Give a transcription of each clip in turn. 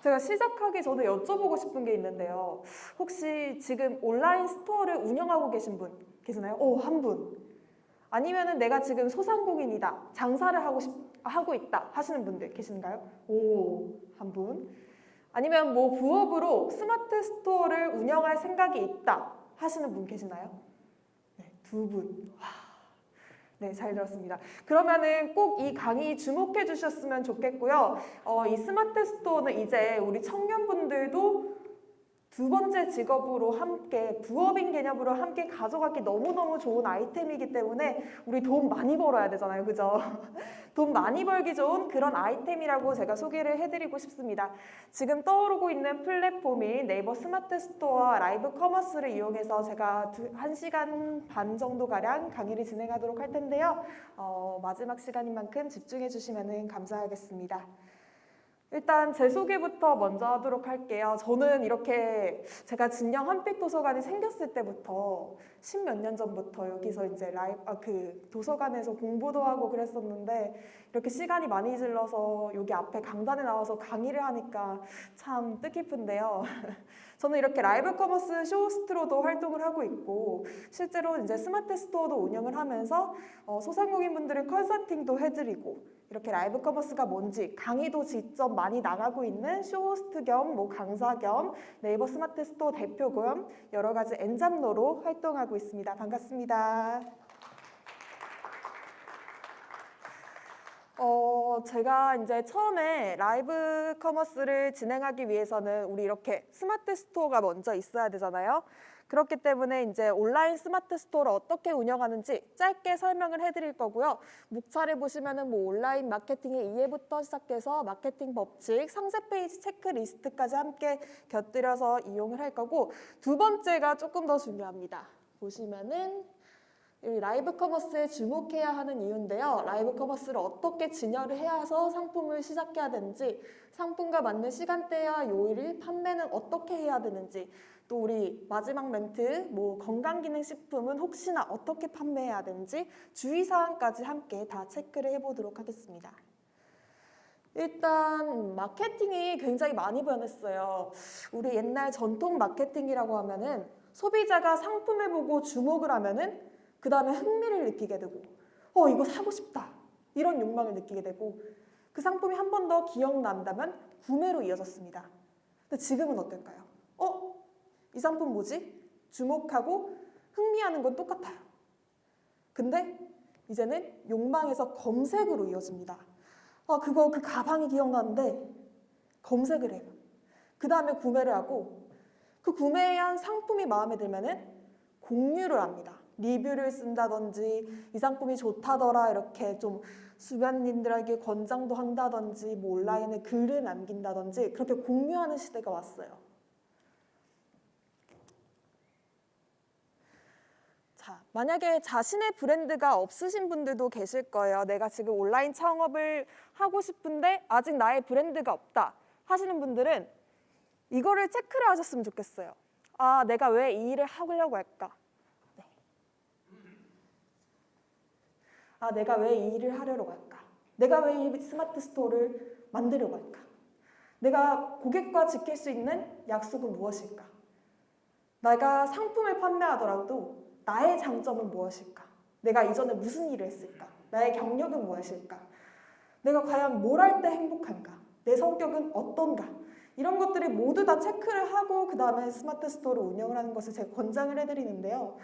제가 시작하기 전에 여쭤보고 싶은 게 있는데요. 혹시 지금 온라인 스토어를 운영하고 계신 분 계시나요? 오, 한 분. 아니면은 내가 지금 소상공인이다, 장사를 하고 있다 하시는 분들 계신가요? 오, 한 분. 아니면 뭐 부업으로 스마트 스토어를 운영할 생각이 있다 하시는 분 계시나요? 네, 두 분. 네, 잘 들었습니다. 그러면은 꼭 이 강의 주목해 주셨으면 좋겠고요. 이 스마트 스토어는 이제 우리 청년분들도 두 번째 직업으로 함께 부업인 개념으로 함께 가져가기 너무너무 좋은 아이템이기 때문에 우리 돈 많이 벌어야 되잖아요. 그죠? 돈 많이 벌기 좋은 그런 아이템이라고 제가 소개를 해드리고 싶습니다. 지금 떠오르고 있는 플랫폼이 네이버 스마트 스토어와 라이브 커머스를 이용해서 제가 1시간 반 정도가량 강의를 진행하도록 할 텐데요. 마지막 시간인 만큼 집중해 주시면 감사하겠습니다. 일단 제 소개부터 먼저 하도록 할게요. 저는 이렇게 제가 진영 한빛 도서관이 생겼을 때부터 10몇 년 전부터 여기서 이제 도서관에서 공부도 하고 그랬었는데 이렇게 시간이 많이 질러서 여기 앞에 강단에 나와서 강의를 하니까 참 뜻깊은데요. 저는 이렇게 라이브 커머스 쇼호스트로도 활동을 하고 있고 실제로 이제 스마트 스토어도 운영을 하면서 소상공인분들의 컨설팅도 해드리고 이렇게 라이브 커머스가 뭔지 강의도 직접 많이 나가고 있는 쇼호스트 겸 강사 겸 네이버 스마트 스토어 대표 겸 여러 가지 엔잡러로 활동하고 있습니다. 반갑습니다. 제가 이제 처음에 라이브 커머스를 진행하기 위해서는 우리 이렇게 스마트 스토어가 먼저 있어야 되잖아요. 그렇기 때문에 이제 온라인 스마트 스토어를 어떻게 운영하는지 짧게 설명을 해드릴 거고요. 목차를 보시면은 온라인 마케팅의 이해부터 시작해서 마케팅 법칙, 상세 페이지 체크리스트까지 함께 곁들여서 이용을 할 거고 두 번째가 조금 더 중요합니다. 보시면은 이 라이브 커머스에 주목해야 하는 이유인데요. 라이브 커머스를 어떻게 진열을 해서 상품을 시작해야 되는지, 상품과 맞는 시간대와 요일, 판매는 어떻게 해야 되는지, 또 우리 마지막 멘트, 건강기능식품은 혹시나 어떻게 판매해야 되는지 주의사항까지 함께 다 체크를 해보도록 하겠습니다. 일단 마케팅이 굉장히 많이 변했어요. 우리 옛날 전통 마케팅이라고 하면은 소비자가 상품을 보고 주목을 하면은 그 다음에 흥미를 느끼게 되고 이거 사고 싶다 이런 욕망을 느끼게 되고 그 상품이 한 번 더 기억난다면 구매로 이어졌습니다. 근데 지금은 어떨까요? 이 상품 뭐지? 주목하고 흥미하는 건 똑같아요. 근데 이제는 욕망에서 검색으로 이어집니다. 그 가방이 기억나는데 검색을 해요. 그 다음에 구매를 하고 그 구매한 상품이 마음에 들면은 공유를 합니다. 리뷰를 쓴다든지 이 상품이 좋다더라 이렇게 좀 주변인들에게 권장도 한다든지 온라인에 글을 남긴다든지 그렇게 공유하는 시대가 왔어요. 자, 만약에 자신의 브랜드가 없으신 분들도 계실 거예요. 내가 지금 온라인 창업을 하고 싶은데 아직 나의 브랜드가 없다 하시는 분들은 이거를 체크를 하셨으면 좋겠어요. 내가 왜 이 일을 하려고 할까? 내가 왜 이 일을 하려고 할까? 내가 왜 이 스마트 스토어를 만들려고 할까? 내가 고객과 지킬 수 있는 약속은 무엇일까? 내가 상품을 판매하더라도 나의 장점은 무엇일까? 내가 이전에 무슨 일을 했을까? 나의 경력은 무엇일까? 내가 과연 뭘 할 때 행복한가? 내 성격은 어떤가? 이런 것들을 모두 다 체크를 하고 그 다음에 스마트 스토어를 운영을 하는 것을 제가 권장을 해드리는데요.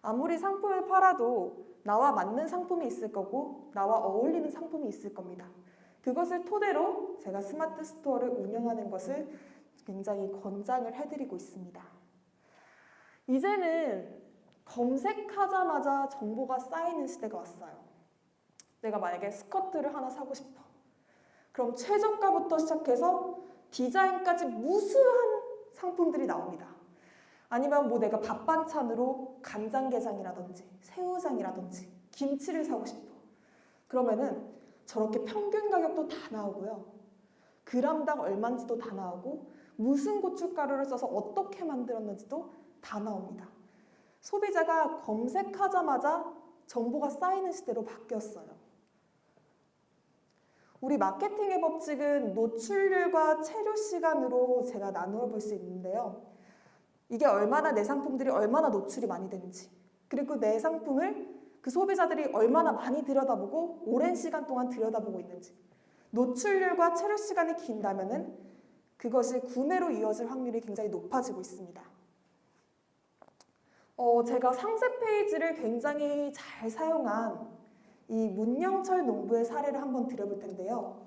아무리 상품을 팔아도 나와 맞는 상품이 있을 거고 나와 어울리는 상품이 있을 겁니다. 그것을 토대로 제가 스마트 스토어를 운영하는 것을 굉장히 권장을 해드리고 있습니다. 이제는 검색하자마자 정보가 쌓이는 시대가 왔어요. 내가 만약에 스커트를 하나 사고 싶어. 그럼 최저가부터 시작해서 디자인까지 무수한 상품들이 나옵니다. 아니면 내가 밥 반찬으로 간장게장이라든지 새우장이라든지 김치를 사고 싶어. 그러면은 저렇게 평균 가격도 다 나오고요. 그람당 얼마인지도 다 나오고 무슨 고춧가루를 써서 어떻게 만들었는지도 다 나옵니다. 소비자가 검색하자마자 정보가 쌓이는 시대로 바뀌었어요. 우리 마케팅의 법칙은 노출률과 체류 시간으로 제가 나누어 볼 수 있는데요. 이게 얼마나 내 상품들이 얼마나 노출이 많이 되는지, 그리고 내 상품을 그 소비자들이 얼마나 많이 들여다보고 오랜 시간 동안 들여다보고 있는지. 노출률과 체류 시간이 긴다면은 그것이 구매로 이어질 확률이 굉장히 높아지고 있습니다. 제가 상세 페이지를 굉장히 잘 사용한 이 문영철 농부의 사례를 한번 드려볼 텐데요.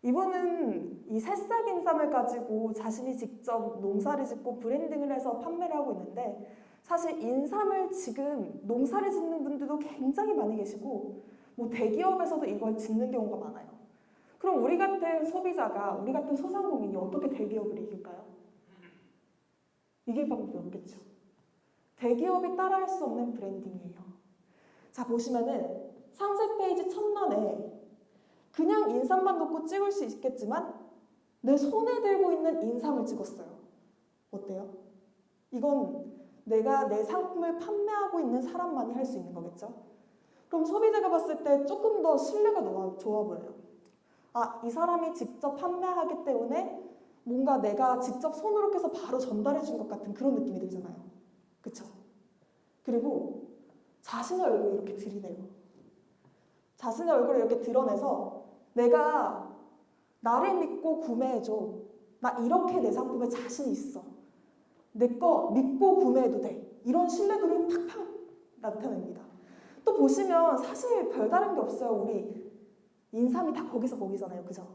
이분은 이 새싹 인삼을 가지고 자신이 직접 농사를 짓고 브랜딩을 해서 판매를 하고 있는데, 사실 인삼을 지금 농사를 짓는 분들도 굉장히 많이 계시고 뭐 대기업에서도 이걸 짓는 경우가 많아요. 그럼 우리 같은 소비자가, 우리 같은 소상공인이 어떻게 대기업을 이길까요? 이길 방법이 없겠죠. 대기업이 따라할 수 없는 브랜딩이에요. 자, 보시면은 상세 페이지 첫면에 그냥 인삼만 놓고 찍을 수 있겠지만 내 손에 들고 있는 인삼을 찍었어요. 어때요? 이건 내가 내 상품을 판매하고 있는 사람만이 할 수 있는 거겠죠? 그럼 소비자가 봤을 때 조금 더 신뢰가 좋아 보여요. 아, 이 사람이 직접 판매하기 때문에 뭔가 내가 직접 손으로 해서 바로 전달해 준 것 같은 그런 느낌이 들잖아요. 그쵸? 그리고 자신의 얼굴을 이렇게 들이대요. 자신의 얼굴을 이렇게 드러내서 내가 나를 믿고 구매해줘. 나 이렇게 내 상품에 자신이 있어. 내 거 믿고 구매해도 돼. 이런 신뢰도를 팍팍 나타냅니다. 또 보시면 사실 별다른 게 없어요. 우리 인삼이 다 거기잖아요. 그죠?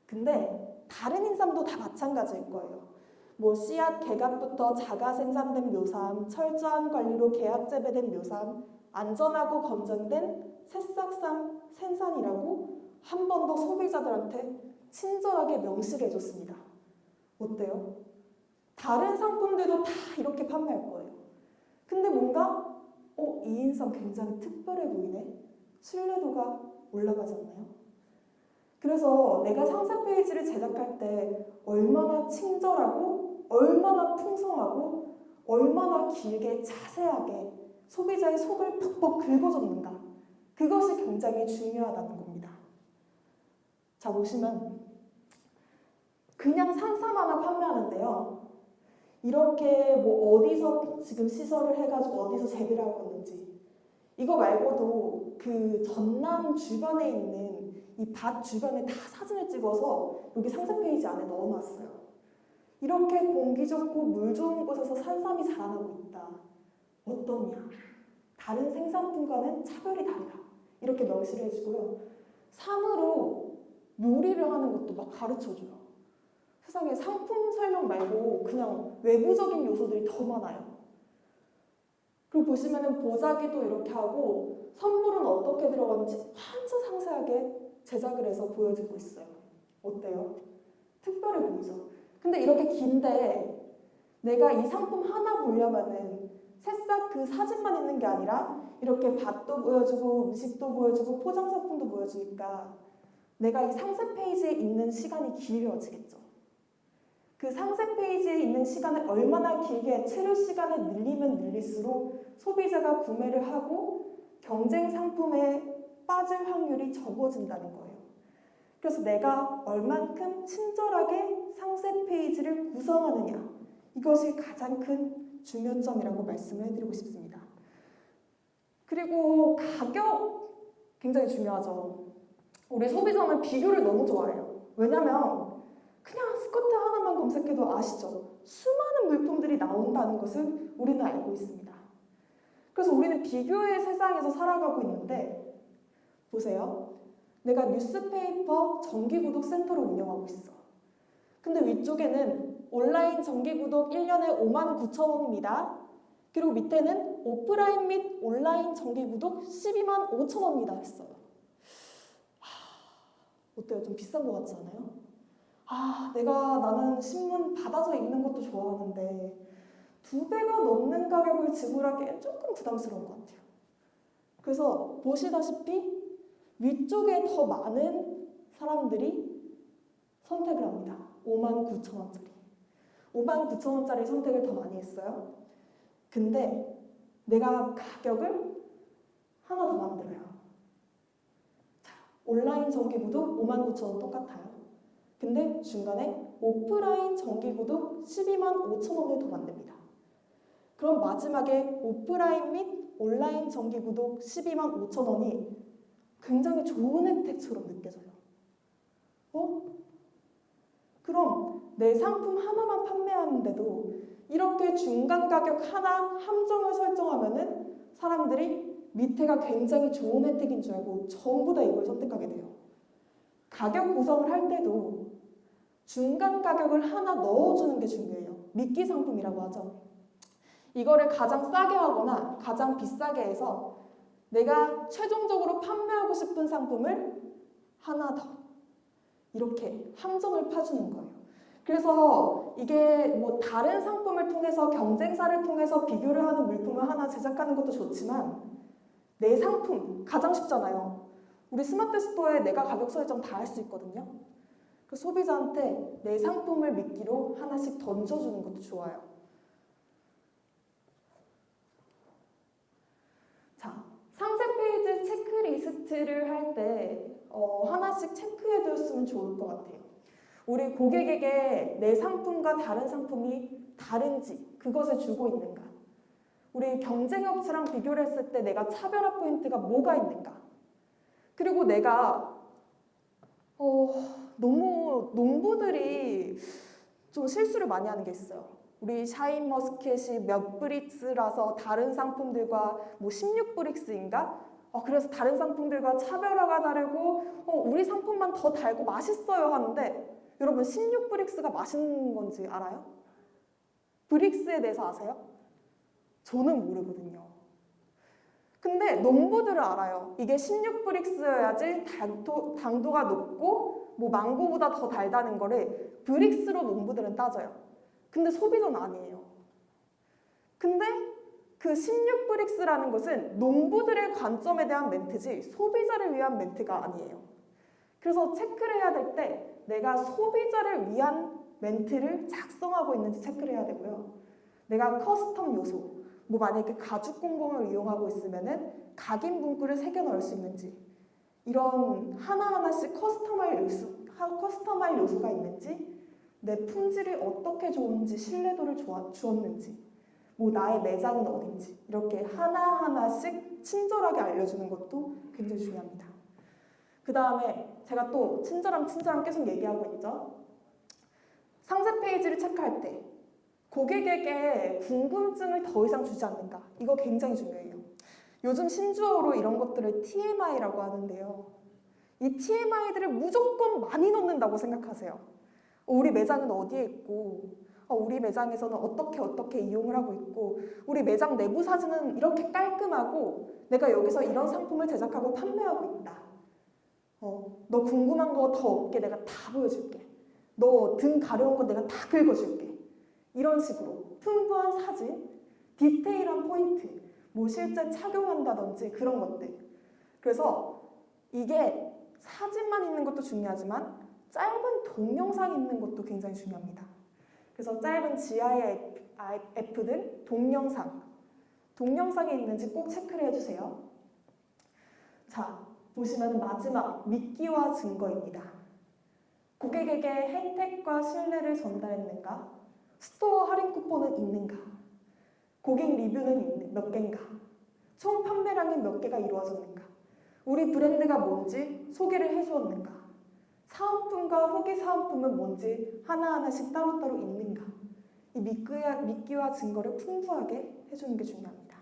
근데 다른 인삼도 다 마찬가지일 거예요. 뭐 씨앗 개각부터 자가 생산된 묘삼, 철저한 관리로 계약 재배된 묘삼, 안전하고 검증된 새싹상 생산이라고 한 번 더 소비자들한테 친절하게 명시를 해줬습니다. 어때요? 다른 상품들도 다 이렇게 판매할 거예요. 근데 뭔가 이 인삼 굉장히 특별해 보이네? 신뢰도가 올라가지 않나요? 그래서 내가 상세 페이지를 제작할 때 얼마나 친절하고 얼마나 풍성하고 얼마나 길게 자세하게 소비자의 속을 퍽퍽 긁어줬는가, 그것이 굉장히 중요하다는 겁니다. 자, 보시면 그냥 산삼 하나 판매하는데요. 이렇게 뭐 어디서 지금 시설을 해가지고 어디서 재배를 하고 있는지, 이거 말고도 그 전남 주변에 있는 이 밭 주변에 다 사진을 찍어서 여기 상세 페이지 안에 넣어놨어요. 이렇게 공기 좋고 물 좋은 곳에서 산삼이 자라나고 있다. 어떠냐? 다른 생산품과는 차별이 다르다. 이렇게 명시를 해주고요. 삼으로 요리를 하는 것도 막 가르쳐줘요. 세상에 상품 설명 말고 그냥 외부적인 요소들이 더 많아요. 그리고 보시면은 보자기도 이렇게 하고 선물은 어떻게 들어가는지 완전 상세하게 제작을 해서 보여주고 있어요. 어때요? 특별해 보이죠? 근데 이렇게 긴데 내가 이 상품 하나 보려면은 새싹 그 사진만 있는 게 아니라 이렇게 밭도 보여주고 음식도 보여주고 포장상품도 보여주니까 내가 이 상세 페이지에 있는 시간이 길어지겠죠. 그 상세 페이지에 있는 시간을 얼마나 길게 체류 시간을 늘리면 늘릴수록 소비자가 구매를 하고 경쟁 상품에 빠질 확률이 적어진다는 거예요. 그래서 내가 얼만큼 친절하게 상세 페이지를 구성하느냐, 이것이 가장 큰 중요점이라고 말씀을 해드리고 싶습니다. 그리고 가격 굉장히 중요하죠. 우리 소비자는 비교를 너무 좋아해요. 왜냐면 그냥 스커트 하나만 검색해도 아시죠? 수많은 물품들이 나온다는 것을 우리는 알고 있습니다. 그래서 우리는 비교의 세상에서 살아가고 있는데, 보세요. 내가 뉴스페이퍼 정기구독 센터를 운영하고 있어. 근데 위쪽에는 온라인 정기구독 1년에 59,000원입니다. 그리고 밑에는 오프라인 및 온라인 정기구독 125,000원입니다 했어요. 어때요? 좀 비싼 것 같지 않아요? 나는 신문 받아서 읽는 것도 좋아하는데 2배가 넘는 가격을 지불하기엔 조금 부담스러운 것 같아요. 그래서 보시다시피 위쪽에 더 많은 사람들이 선택을 합니다. 59,000원짜리. 59,000원짜리 선택을 더 많이 했어요. 근데 내가 가격을 하나 더 만들어요. 자, 온라인 정기구독 59,000원 똑같아요. 근데 중간에 오프라인 정기구독 125,000원을 더 만듭니다. 그럼 마지막에 오프라인 및 온라인 정기구독 125,000원이 굉장히 좋은 혜택처럼 느껴져요. 그럼 내 상품 하나만 판매하는데도 이렇게 중간 가격 하나 함정을 설정하면은 사람들이 밑에가 굉장히 좋은 혜택인 줄 알고 전부 다 이걸 선택하게 돼요. 가격 구성을 할 때도 중간 가격을 하나 넣어주는 게 중요해요. 미끼 상품이라고 하죠. 이거를 가장 싸게 하거나 가장 비싸게 해서 내가 최종적으로 판매하고 싶은 상품을 하나 더 이렇게 함정을 파주는 거예요. 그래서 이게 뭐 다른 상품을 통해서 경쟁사를 통해서 비교를 하는 물품을 하나 제작하는 것도 좋지만 내 상품 가장 쉽잖아요. 우리 스마트 스토어에 내가 가격 설정 다 할 수 있거든요. 그 소비자한테 내 상품을 미끼로 하나씩 던져주는 것도 좋아요. 자, 상세 페이지 체크리스트를 할 때 하나씩 체크해뒀으면 좋을 것 같아요. 우리 고객에게 내 상품과 다른 상품이 다른지 그것을 주고 있는가? 우리 경쟁업체랑 비교를 했을 때 내가 차별화 포인트가 뭐가 있는가? 그리고 내가 너무 농부들이 좀 실수를 많이 하는 게 있어요. 우리 샤인머스켓이 몇 브릭스라서 다른 상품들과 뭐 16브릭스인가? 그래서 다른 상품들과 차별화가 다르고 우리 상품만 더 달고 맛있어요 하는데 여러분 16브릭스가 맛있는 건지 알아요? 브릭스에 대해서 아세요? 저는 모르거든요. 근데 농부들은 알아요. 이게 16브릭스여야지 당도가 높고 뭐 망고보다 더 달다는 거를 브릭스로 농부들은 따져요. 근데 소비자는 아니에요. 근데 그 16브릭스라는 것은 농부들의 관점에 대한 멘트지 소비자를 위한 멘트가 아니에요. 그래서 체크를 해야 될 때 내가 소비자를 위한 멘트를 작성하고 있는지 체크를 해야 되고요. 내가 커스텀 요소, 뭐 만약에 가죽 공범을 이용하고 있으면은 각인 문구를 새겨 넣을 수 있는지 이런 하나하나씩 커스텀할 요소가 있는지 내 품질이 어떻게 좋은지 신뢰도를 주었는지 뭐 나의 매장은 어딘지 이렇게 하나하나씩 친절하게 알려주는 것도 굉장히 중요합니다. 그 다음에 제가 또 친절함 계속 얘기하고 있죠. 상세 페이지를 체크할 때 고객에게 궁금증을 더 이상 주지 않는가 이거 굉장히 중요해요. 요즘 신조어로 이런 것들을 TMI라고 하는데요. 이 TMI들을 무조건 많이 넣는다고 생각하세요. 우리 매장은 어디에 있고 우리 매장에서는 어떻게 이용을 하고 있고 우리 매장 내부 사진은 이렇게 깔끔하고 내가 여기서 이런 상품을 제작하고 판매하고 있다. 너 궁금한 거 더 없게 내가 다 보여줄게. 너 등 가려운 거 내가 다 긁어줄게. 이런 식으로 풍부한 사진, 디테일한 포인트, 뭐 실제 착용한다든지 그런 것들. 그래서 이게 사진만 있는 것도 중요하지만 짧은 동영상이 있는 것도 굉장히 중요합니다. 그래서 짧은 GIF든 동영상이 있는지 꼭 체크를 해주세요. 자, 보시면 마지막 미끼와 증거입니다. 고객에게 혜택과 신뢰를 전달했는가? 스토어 할인 쿠폰은 있는가? 고객 리뷰는 몇 개인가? 총 판매량이 몇 개가 이루어졌는가? 우리 브랜드가 뭔지 소개를 해주었는가? 사은품과 후기 사은품은 뭔지 하나하나씩 따로따로 있는가? 이 미끼와 증거를 풍부하게 해주는 게 중요합니다.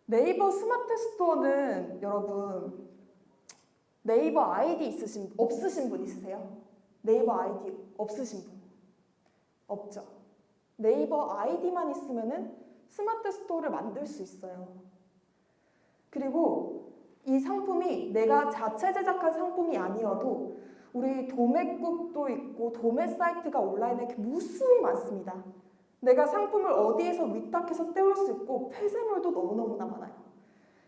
네이버 스마트 스토어는 여러분 네이버 아이디 없으신 분 있으세요? 네이버 아이디 없으신 분? 없죠. 네이버 아이디만 있으면은 스마트 스토어를 만들 수 있어요. 그리고 이 상품이 내가 자체 제작한 상품이 아니어도 우리 도매국도 있고 도매 사이트가 온라인에 무수히 많습니다. 내가 상품을 어디에서 위탁해서 떼올 수 있고 폐쇄물도 너무너무나 많아요.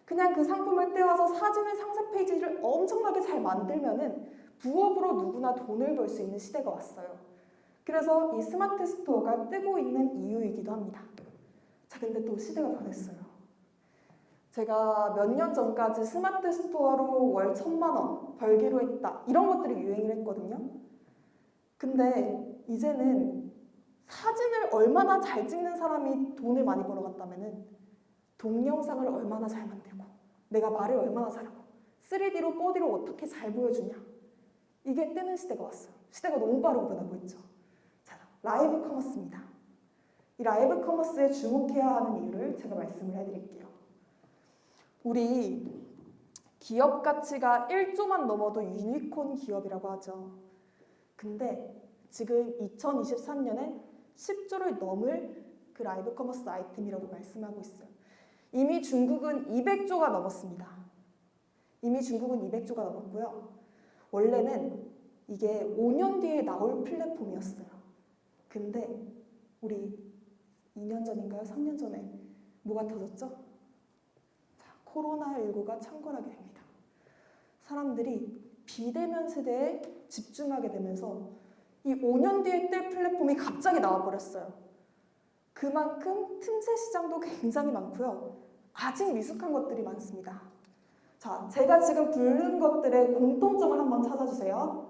그냥 그 상품을 떼와서 사진의 상세 페이지를 엄청나게 잘 만들면은 부업으로 누구나 돈을 벌 수 있는 시대가 왔어요. 그래서 이 스마트 스토어가 뜨고 있는 이유이기도 합니다. 자, 근데 또 시대가 변했어요. 제가 몇 년 전까지 스마트 스토어로 월 1,000만 원 벌기로 했다. 이런 것들이 유행을 했거든요. 근데 이제는 사진을 얼마나 잘 찍는 사람이 돈을 많이 벌어갔다면은 동영상을 얼마나 잘 만들고 내가 말을 얼마나 잘하고 3D로 4D로 어떻게 잘 보여주냐. 이게 뜨는 시대가 왔어요. 시대가 너무 빠르게 변하고 있죠. 자, 라이브 커머스입니다. 이 라이브 커머스에 주목해야 하는 이유를 제가 말씀을 해드릴게요. 우리 기업 가치가 1조만 넘어도 유니콘 기업이라고 하죠. 근데 지금 2023년엔 10조를 넘을 그 라이브 커머스 아이템이라고 말씀하고 있어요. 이미 중국은 200조가 넘었습니다. 이미 중국은 200조가 넘었고요. 원래는 이게 5년 뒤에 나올 플랫폼이었어요. 근데 우리 2년 전인가요? 3년 전에 뭐가 터졌죠? 자, 코로나19가 창궐하게 됩니다. 사람들이 비대면 세대에 집중하게 되면서 이 5년 뒤에 뜰 플랫폼이 갑자기 나와버렸어요. 그만큼 틈새 시장도 굉장히 많고요. 아직 미숙한 것들이 많습니다. 자, 제가 지금 부른 것들의 공통점을 한번 찾아주세요.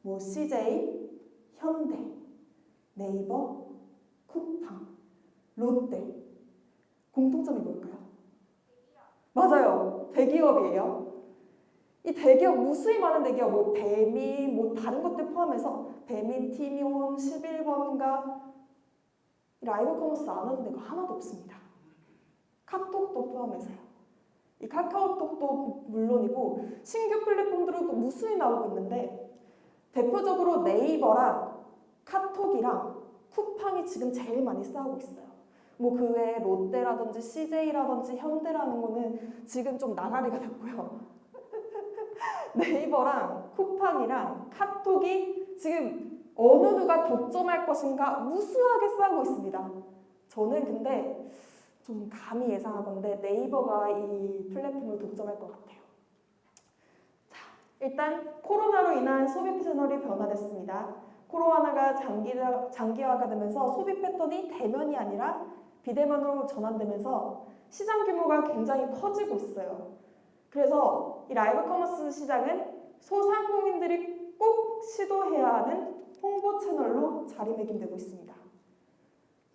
뭐 CJ, 현대, 네이버, 쿠팡, 롯데. 공통점이 뭘까요? 맞아요. 대기업이에요. 이 대기업, 무수히 많은 대기업, 뭐 배민, 뭐 다른 것들 포함해서 배민, 티미온, 11번가 라이브 커머스 안 하는 데가 하나도 없습니다. 카톡도 포함해서요. 이 카카오톡도 물론이고 신규 플랫폼들은 또 무수히 나오고 있는데 대표적으로 네이버랑 카톡이랑 쿠팡이 지금 제일 많이 싸우고 있어요. 뭐 그 외에 롯데라든지 CJ라든지 현대라는 거는 지금 좀 나가리가 났고요. 네이버랑 쿠팡이랑 카톡이 지금 어느 누가 독점할 것인가 무수하게 싸우고 있습니다. 저는 근데 좀 감히 예상하건데 네이버가 이 플랫폼을 독점할 것 같아요. 자, 일단 코로나로 인한 소비 패턴이 변화됐습니다. 코로나가 장기화가 되면서 소비 패턴이 대면이 아니라 비대면으로 전환되면서 시장 규모가 굉장히 커지고 있어요. 그래서 이 라이브 커머스 시장은 소상공인들이 꼭 시도해야 하는 홍보 채널로 자리매김되고 있습니다.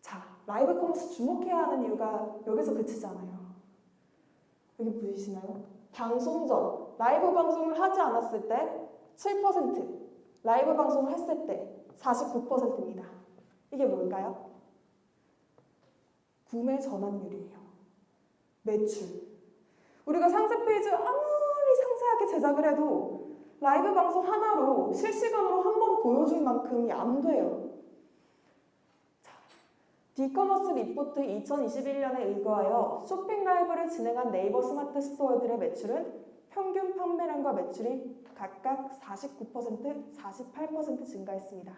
자, 라이브 커머스 주목해야 하는 이유가 여기서 그치지 않아요. 여기 보이시나요? 방송 전, 라이브 방송을 하지 않았을 때 7%, 라이브 방송을 했을 때 49%입니다. 이게 뭘까요? 구매 전환율이에요. 매출. 우리가 상세 페이지 아무리 상세하게 제작을 해도 라이브 방송 하나로 실시간으로 한 번 보여줄 만큼이 안 돼요. 디커머스 리포트 2021년에 의거하여 쇼핑 라이브를 진행한 네이버 스마트 스토어들의 매출은 평균 판매량과 매출이 각각 49%, 48% 증가했습니다.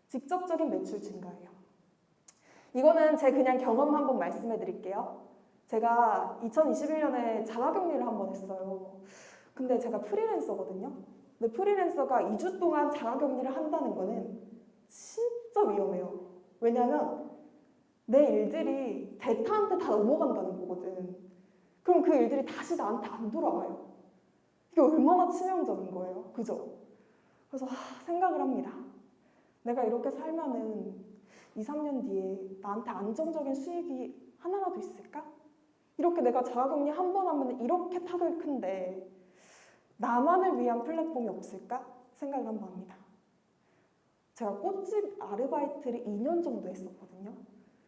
직접적인 매출 증가예요. 이거는 제 그냥 경험 한번 말씀해 드릴게요. 제가 2021년에 자가격리를 한번 했어요. 근데 제가 프리랜서거든요. 근데 프리랜서가 2주 동안 자가격리를 한다는 거는 진짜 위험해요. 왜냐면 내 일들이 대타한테 다 넘어간다는 거거든. 그럼 그 일들이 다시 나한테 안 돌아와요. 이게 얼마나 치명적인 거예요. 그죠? 그래서 생각을 합니다. 내가 이렇게 살면은 2, 3년 뒤에 나한테 안정적인 수익이 하나라도 있을까? 이렇게 내가 자가격리 한 번 하면 이렇게 타격이 큰데 나만을 위한 플랫폼이 없을까? 생각을 한번 합니다. 제가 꽃집 아르바이트를 2년 정도 했었거든요.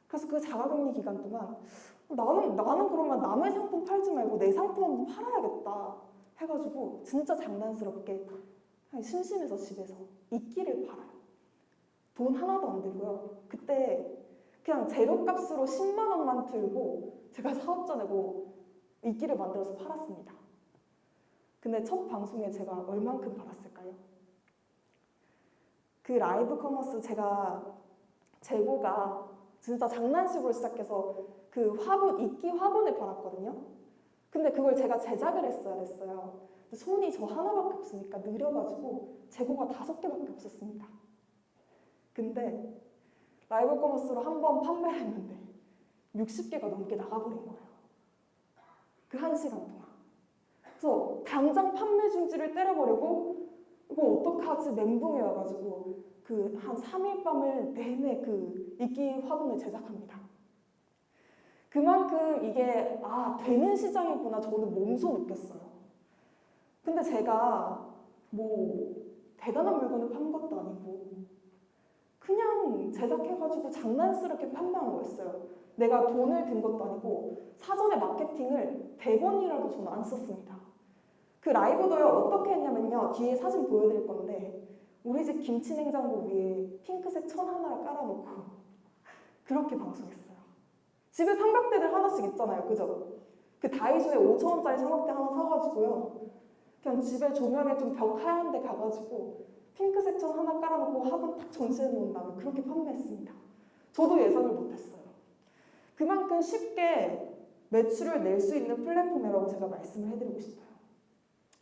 그래서 그 자가격리 기간 동안 나는 그러면 남의 상품 팔지 말고 내 상품 한번 팔아야겠다 해가지고 진짜 장난스럽게 심심해서 집에서 이끼를 팔아요. 돈 하나도 안 들고요. 그때 그냥 재료값으로 10만 원만 들고 제가 사업자 내고 이끼를 만들어서 팔았습니다. 근데 첫 방송에 제가 얼만큼 팔았을까요? 그 라이브 커머스 제가 재고가 진짜 장난식으로 시작해서 그 화분, 이끼 화분을 팔았거든요. 근데 그걸 제가 제작을 했어야 됐어요. 손이 저 하나밖에 없으니까 느려가지고 재고가 5개밖에 없었습니다. 근데 라이브 커머스로 한 번 판매를 했는데 60개가 넘게 나가버린 거예요. 그 1시간 동안. 그래서 당장 판매 중지를 때려버리고 이거 어떡하지 멘붕이 와가지고 그 한 3일 밤을 내내 그 이끼 화분을 제작합니다. 그만큼 이게 되는 시장이구나 저는 몸소 느꼈어요. 근데 제가 뭐 대단한 물건을 판 것도 아니고 그냥 제작해가지고 장난스럽게 판매한 거였어요. 내가 돈을 든 것도 아니고 사전에 마케팅을 100원이라도 저는 안 썼습니다. 그 라이브도요 어떻게 했냐면요, 뒤에 사진 보여드릴 건데 우리 집 김치 냉장고 위에 핑크색 천 하나를 깔아놓고 그렇게 방송했어요. 집에 삼각대들 하나씩 있잖아요, 그죠? 그 다이소에 5,000원짜리 삼각대 하나 사가지고요, 그냥 집에 조명에 좀 벽 하얀 데 가가지고 핑크색 천 하나 깔아놓고 화분 딱 전시해 놓은 다음에 그렇게 판매했습니다. 저도 예상을 못했어요. 그만큼 쉽게 매출을 낼 수 있는 플랫폼이라고 제가 말씀을 해드리고 싶어요.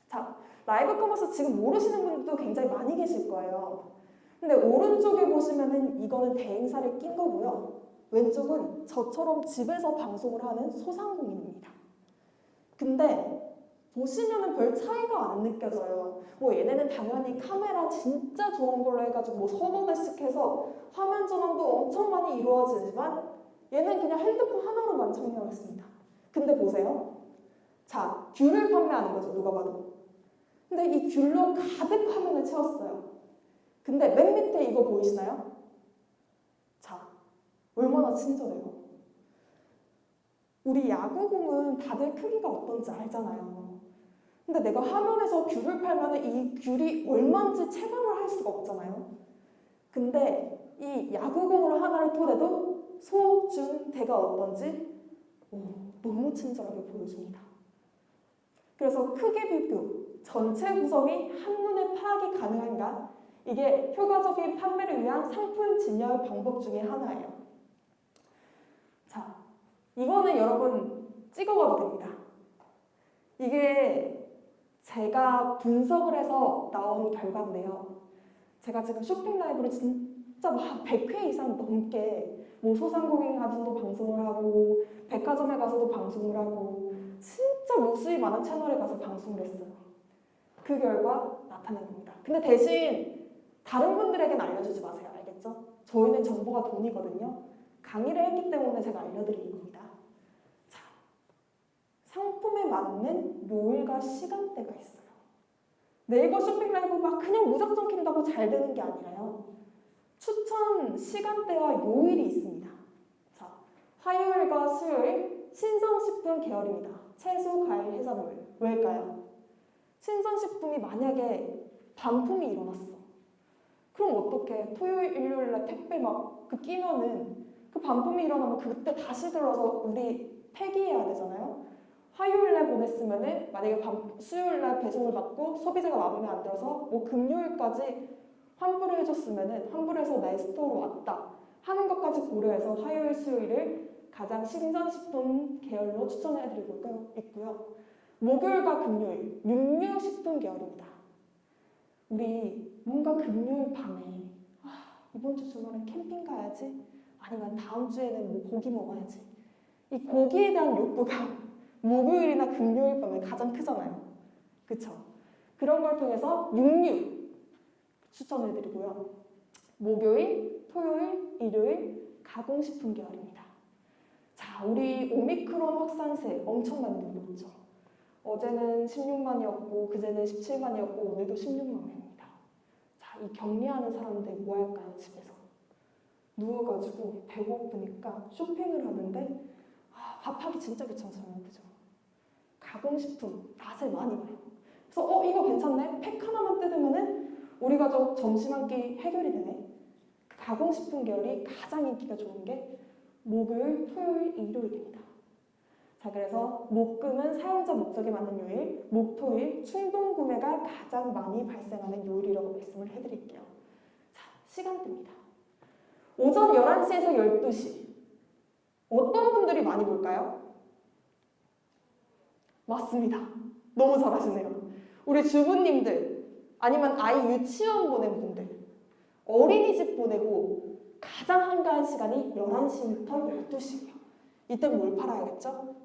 자, 라이브 커머스 지금 모르시는 분들도 굉장히 많이 계실 거예요. 근데 오른쪽에 보시면은 이거는 대행사를 낀 거고요. 왼쪽은 저처럼 집에서 방송을 하는 소상공인입니다. 근데 보시면은 별 차이가 안 느껴져요. 뭐 얘네는 당연히 카메라 진짜 좋은 걸로 해가지고 뭐 서너 대씩 해서 화면 전환도 엄청 많이 이루어지지만 얘는 그냥 핸드폰 하나로만 촬영했습니다. 근데 보세요. 자, 귤을 판매하는 거죠, 누가 봐도. 근데 이 귤로 가득 화면을 채웠어요. 근데 맨 밑에 이거 보이시나요? 자, 얼마나 친절해요. 우리 야구공은 다들 크기가 어떤지 알잖아요. 근데 내가 화면에서 귤을 팔면 이 귤이 얼마인지 체감을 할 수가 없잖아요. 근데 이 야구공을 하나를 토대도 소, 준, 대가 어떤지 너무 친절하게 보여줍니다. 그래서 크기 비교, 전체 구성이 한눈에 파악이 가능한가? 이게 효과적인 판매를 위한 상품 진열 방법 중에 하나예요. 자, 이거는 여러분 찍어봐도 됩니다. 이게 제가 분석을 해서 나온 결과인데요. 제가 지금 쇼핑 라이브를 진짜 한 100회 이상 넘게 뭐 소상공인 가서도 방송을 하고 백화점에 가서도 방송을 하고 진짜 무수히 많은 채널에 가서 방송을 했어요. 그 결과 나타낸 겁니다. 근데 대신 다른 분들에게는 알려주지 마세요. 알겠죠? 저희는 정보가 돈이거든요. 강의를 했기 때문에 제가 알려드리는 겁니다. 자, 상품에 맞는 요일과 시간대가 있어요. 네이버 쇼핑 라이브 막 그냥 무작정 킨다고 잘 되는 게 아니라요. 추천 시간대와 요일이 있습니다. 자, 화요일과 수요일 신선식품 계열입니다. 채소, 과일, 해산물. 왜일까요? 신선식품이 만약에 반품이 일어났어. 그럼 어떡해? 토요일, 일요일날 택배 막 그 끼면은 그 반품이 일어나면 그때 다시 들어서 우리 폐기해야 되잖아요. 화요일날 보냈으면은 만약에 수요일날 배송을 받고 소비자가 마음에 안 들어서 뭐 금요일까지 환불을 해줬으면은 환불해서 내 스토어로 왔다 하는 것까지 고려해서 화요일, 수요일을 가장 신선식품 계열로 추천해드리고 있고요. 목요일과 금요일, 육류식품 계열입니다. 우리 뭔가 금요일 밤에 이번 주 주말엔 캠핑 가야지, 아니면 다음 주에는 뭐 고기 먹어야지, 이 고기에 대한 욕구가 목요일이나 금요일 밤에 가장 크잖아요. 그쵸? 그런 걸 통해서 육류 추천을 드리고요. 목요일, 토요일, 일요일 가공식품 계열입니다. 자, 우리 오미크론 확산세 엄청 많이 늘고 있죠. 어제는 16만이었고 그제는 17만이었고 오늘도 16만입니다. 자, 이 격리하는 사람들 뭐 할까요? 집에서 누워가지고 배고프니까 쇼핑을 하는데 밥하기 진짜 귀찮잖아요, 그죠? 가공식품 낮에 많이 봐요. 그래서 이거 괜찮네? 팩 하나만 뜯으면은 우리 가족 점심 한 끼 해결이 되네. 가공식품 계열이 가장 인기가 좋은 게 목요일, 토요일, 일요일입니다. 자, 그래서 목금은 사용자 목적에 맞는 요일, 목토일 충동 구매가 가장 많이 발생하는 요일이라고 말씀을 해드릴게요. 자, 시간대입니다. 오전 11시에서 12시. 어떤 분들이 많이 볼까요? 맞습니다. 너무 잘하시네요. 우리 주부님들, 아니면 아이 유치원 보낸 분들, 어린이집 보내고 가장 한가한 시간이 11시부터 12시예요. 이때 뭘 팔아야겠죠?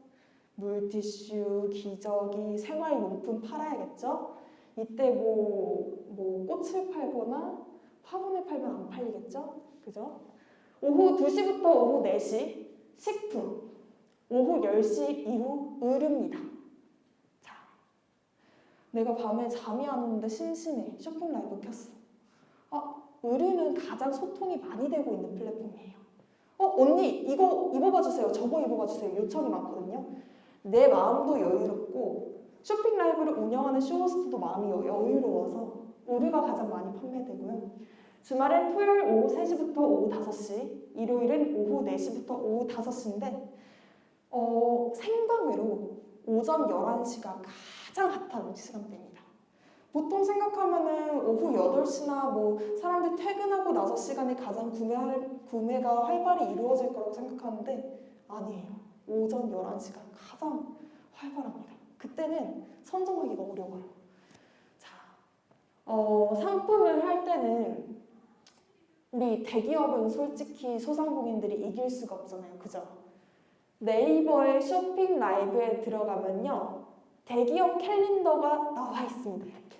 물티슈, 기저귀, 생활용품 팔아야겠죠? 이때 뭐 꽃을 팔거나 화분을 팔면 안 팔리겠죠? 그죠? 오후 2시부터 오후 4시 식품, 오후 10시 이후 의류입니다. 자, 내가 밤에 잠이 안 오는데 심심해. 쇼핑 라이브 켰어. 의류는 가장 소통이 많이 되고 있는 플랫폼이에요. 언니 이거 입어봐 주세요. 저거 입어봐 주세요. 요청이 많거든요. 내 마음도 여유롭고 쇼핑 라이브를 운영하는 쇼호스트도 마음이 여유로워서 의류가 가장 많이 판매되고요. 주말엔 토요일 오후 3시부터 오후 5시, 일요일은 오후 4시부터 오후 5시인데 생방으로 오전 11시가 가장 핫한 시간대입니다. 보통 생각하면은 오후 8시나 뭐 사람들 퇴근하고 나서 시간에 가장 구매가 활발히 이루어질 거라고 생각하는데 아니에요. 오전 11시가 가장 활발합니다. 그때는 선점하기가 어려워요. 자, 상품을 할 때는 우리 대기업은 솔직히 소상공인들이 이길 수가 없잖아요. 그죠? 네이버의 쇼핑 라이브에 들어가면요. 대기업 캘린더가 나와 있습니다. 이렇게.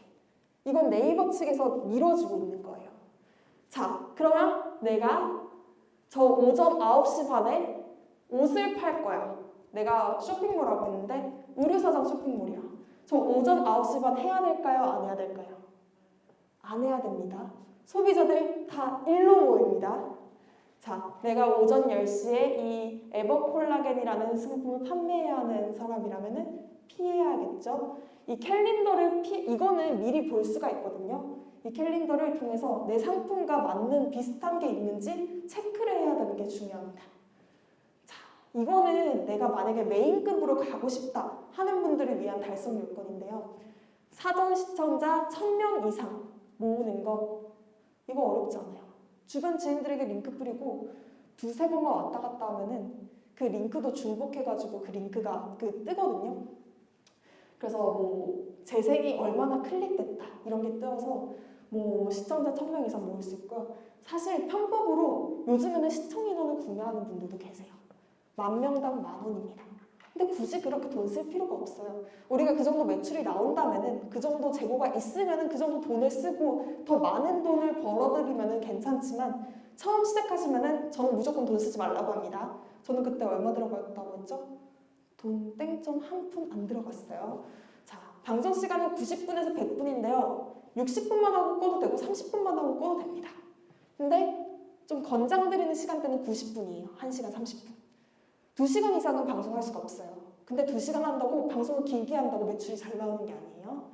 이건 네이버 측에서 밀어주고 있는 거예요. 자, 그러면 내가 저 오전 9시 반에 옷을 팔 거야. 내가 쇼핑몰 하고 있는데 의류사장 쇼핑몰이야. 저 오전 9시 반 해야 될까요? 안 해야 될까요? 안 해야 됩니다. 소비자들 다 일로 모입니다. 자, 내가 오전 10시에 이 에버콜라겐이라는 상품을 판매해야 하는 사람이라면은 피해야겠죠. 이 캘린더를 이거는 미리 볼 수가 있거든요. 이 캘린더를 통해서 내 상품과 맞는 비슷한 게 있는지 체크를 해야 되는 게 중요합니다. 자, 이거는 내가 만약에 메인급으로 가고 싶다 하는 분들을 위한 달성 요건인데요. 사전 시청자 1000명 이상 모으는 거 이거 어렵지 않아요. 주변 지인들에게 링크 뿌리고 2-3번만 왔다 갔다 하면은 그 링크도 중복해가지고 그 링크가 뜨거든요. 그래서 뭐 재생이 얼마나 클릭됐다 이런 게 뜨어서 뭐 시청자 1000명 이상 모을 수 있고요. 사실 편법으로 요즘에는 시청 인원을 구매하는 분들도 계세요. 10,000명당 10,000원입니다. 근데 굳이 그렇게 돈 쓸 필요가 없어요. 우리가 그 정도 매출이 나온다면은 그 정도 재고가 있으면은 그 정도 돈을 쓰고 더 많은 돈을 벌어들이면은 괜찮지만 처음 시작하시면은 저는 무조건 돈 쓰지 말라고 합니다. 저는 그때 얼마 들어갔다고 했죠? 돈 땡점 한 푼 안 들어갔어요. 자, 방송 시간은 90분에서 100분인데요. 60분만 하고 꺼도 되고 30분만 하고 꺼도 됩니다. 근데 좀 권장드리는 시간대는 90분이에요. 1시간 30분. 2시간 이상은 방송할 수가 없어요. 근데 2시간 한다고 방송을 길게 한다고 매출이 잘 나오는 게 아니에요.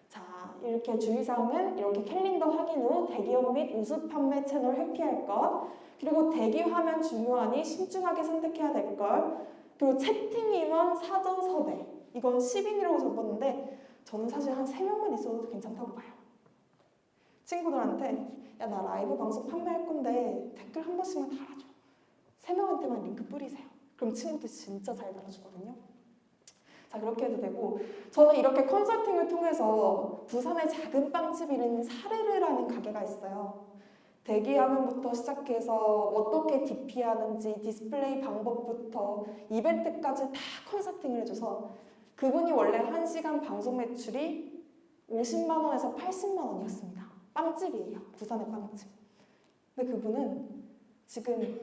자, 이렇게 주의사항은 이렇게 캘린더 확인 후 대기업 및 우수 판매 채널 회피할 것, 그리고 대기 화면 중요하니 신중하게 선택해야 될 걸, 그리고 채팅 인원 사전 섭외. 이건 10인이라고 적었는데 저는 사실 한 3명만 있어도 괜찮다고 봐요. 친구들한테 야, 나 라이브 방송 판매할 건데 댓글 한 번씩만 달아줘. 3명한테만 링크 뿌리세요. 그럼 친구들 진짜 잘 달아주거든요. 자, 그렇게 해도 되고 저는 이렇게 컨설팅을 통해서 부산의 작은 빵집 이름 사르르라는 가게가 있어요. 대기화면부터 시작해서 어떻게 DP하는지 디스플레이 방법부터 이벤트까지 다 컨설팅을 해줘서 그분이 원래 1시간 방송 매출이 50만 원에서 80만 원이었습니다. 빵집이에요. 부산의 빵집. 근데 그분은 지금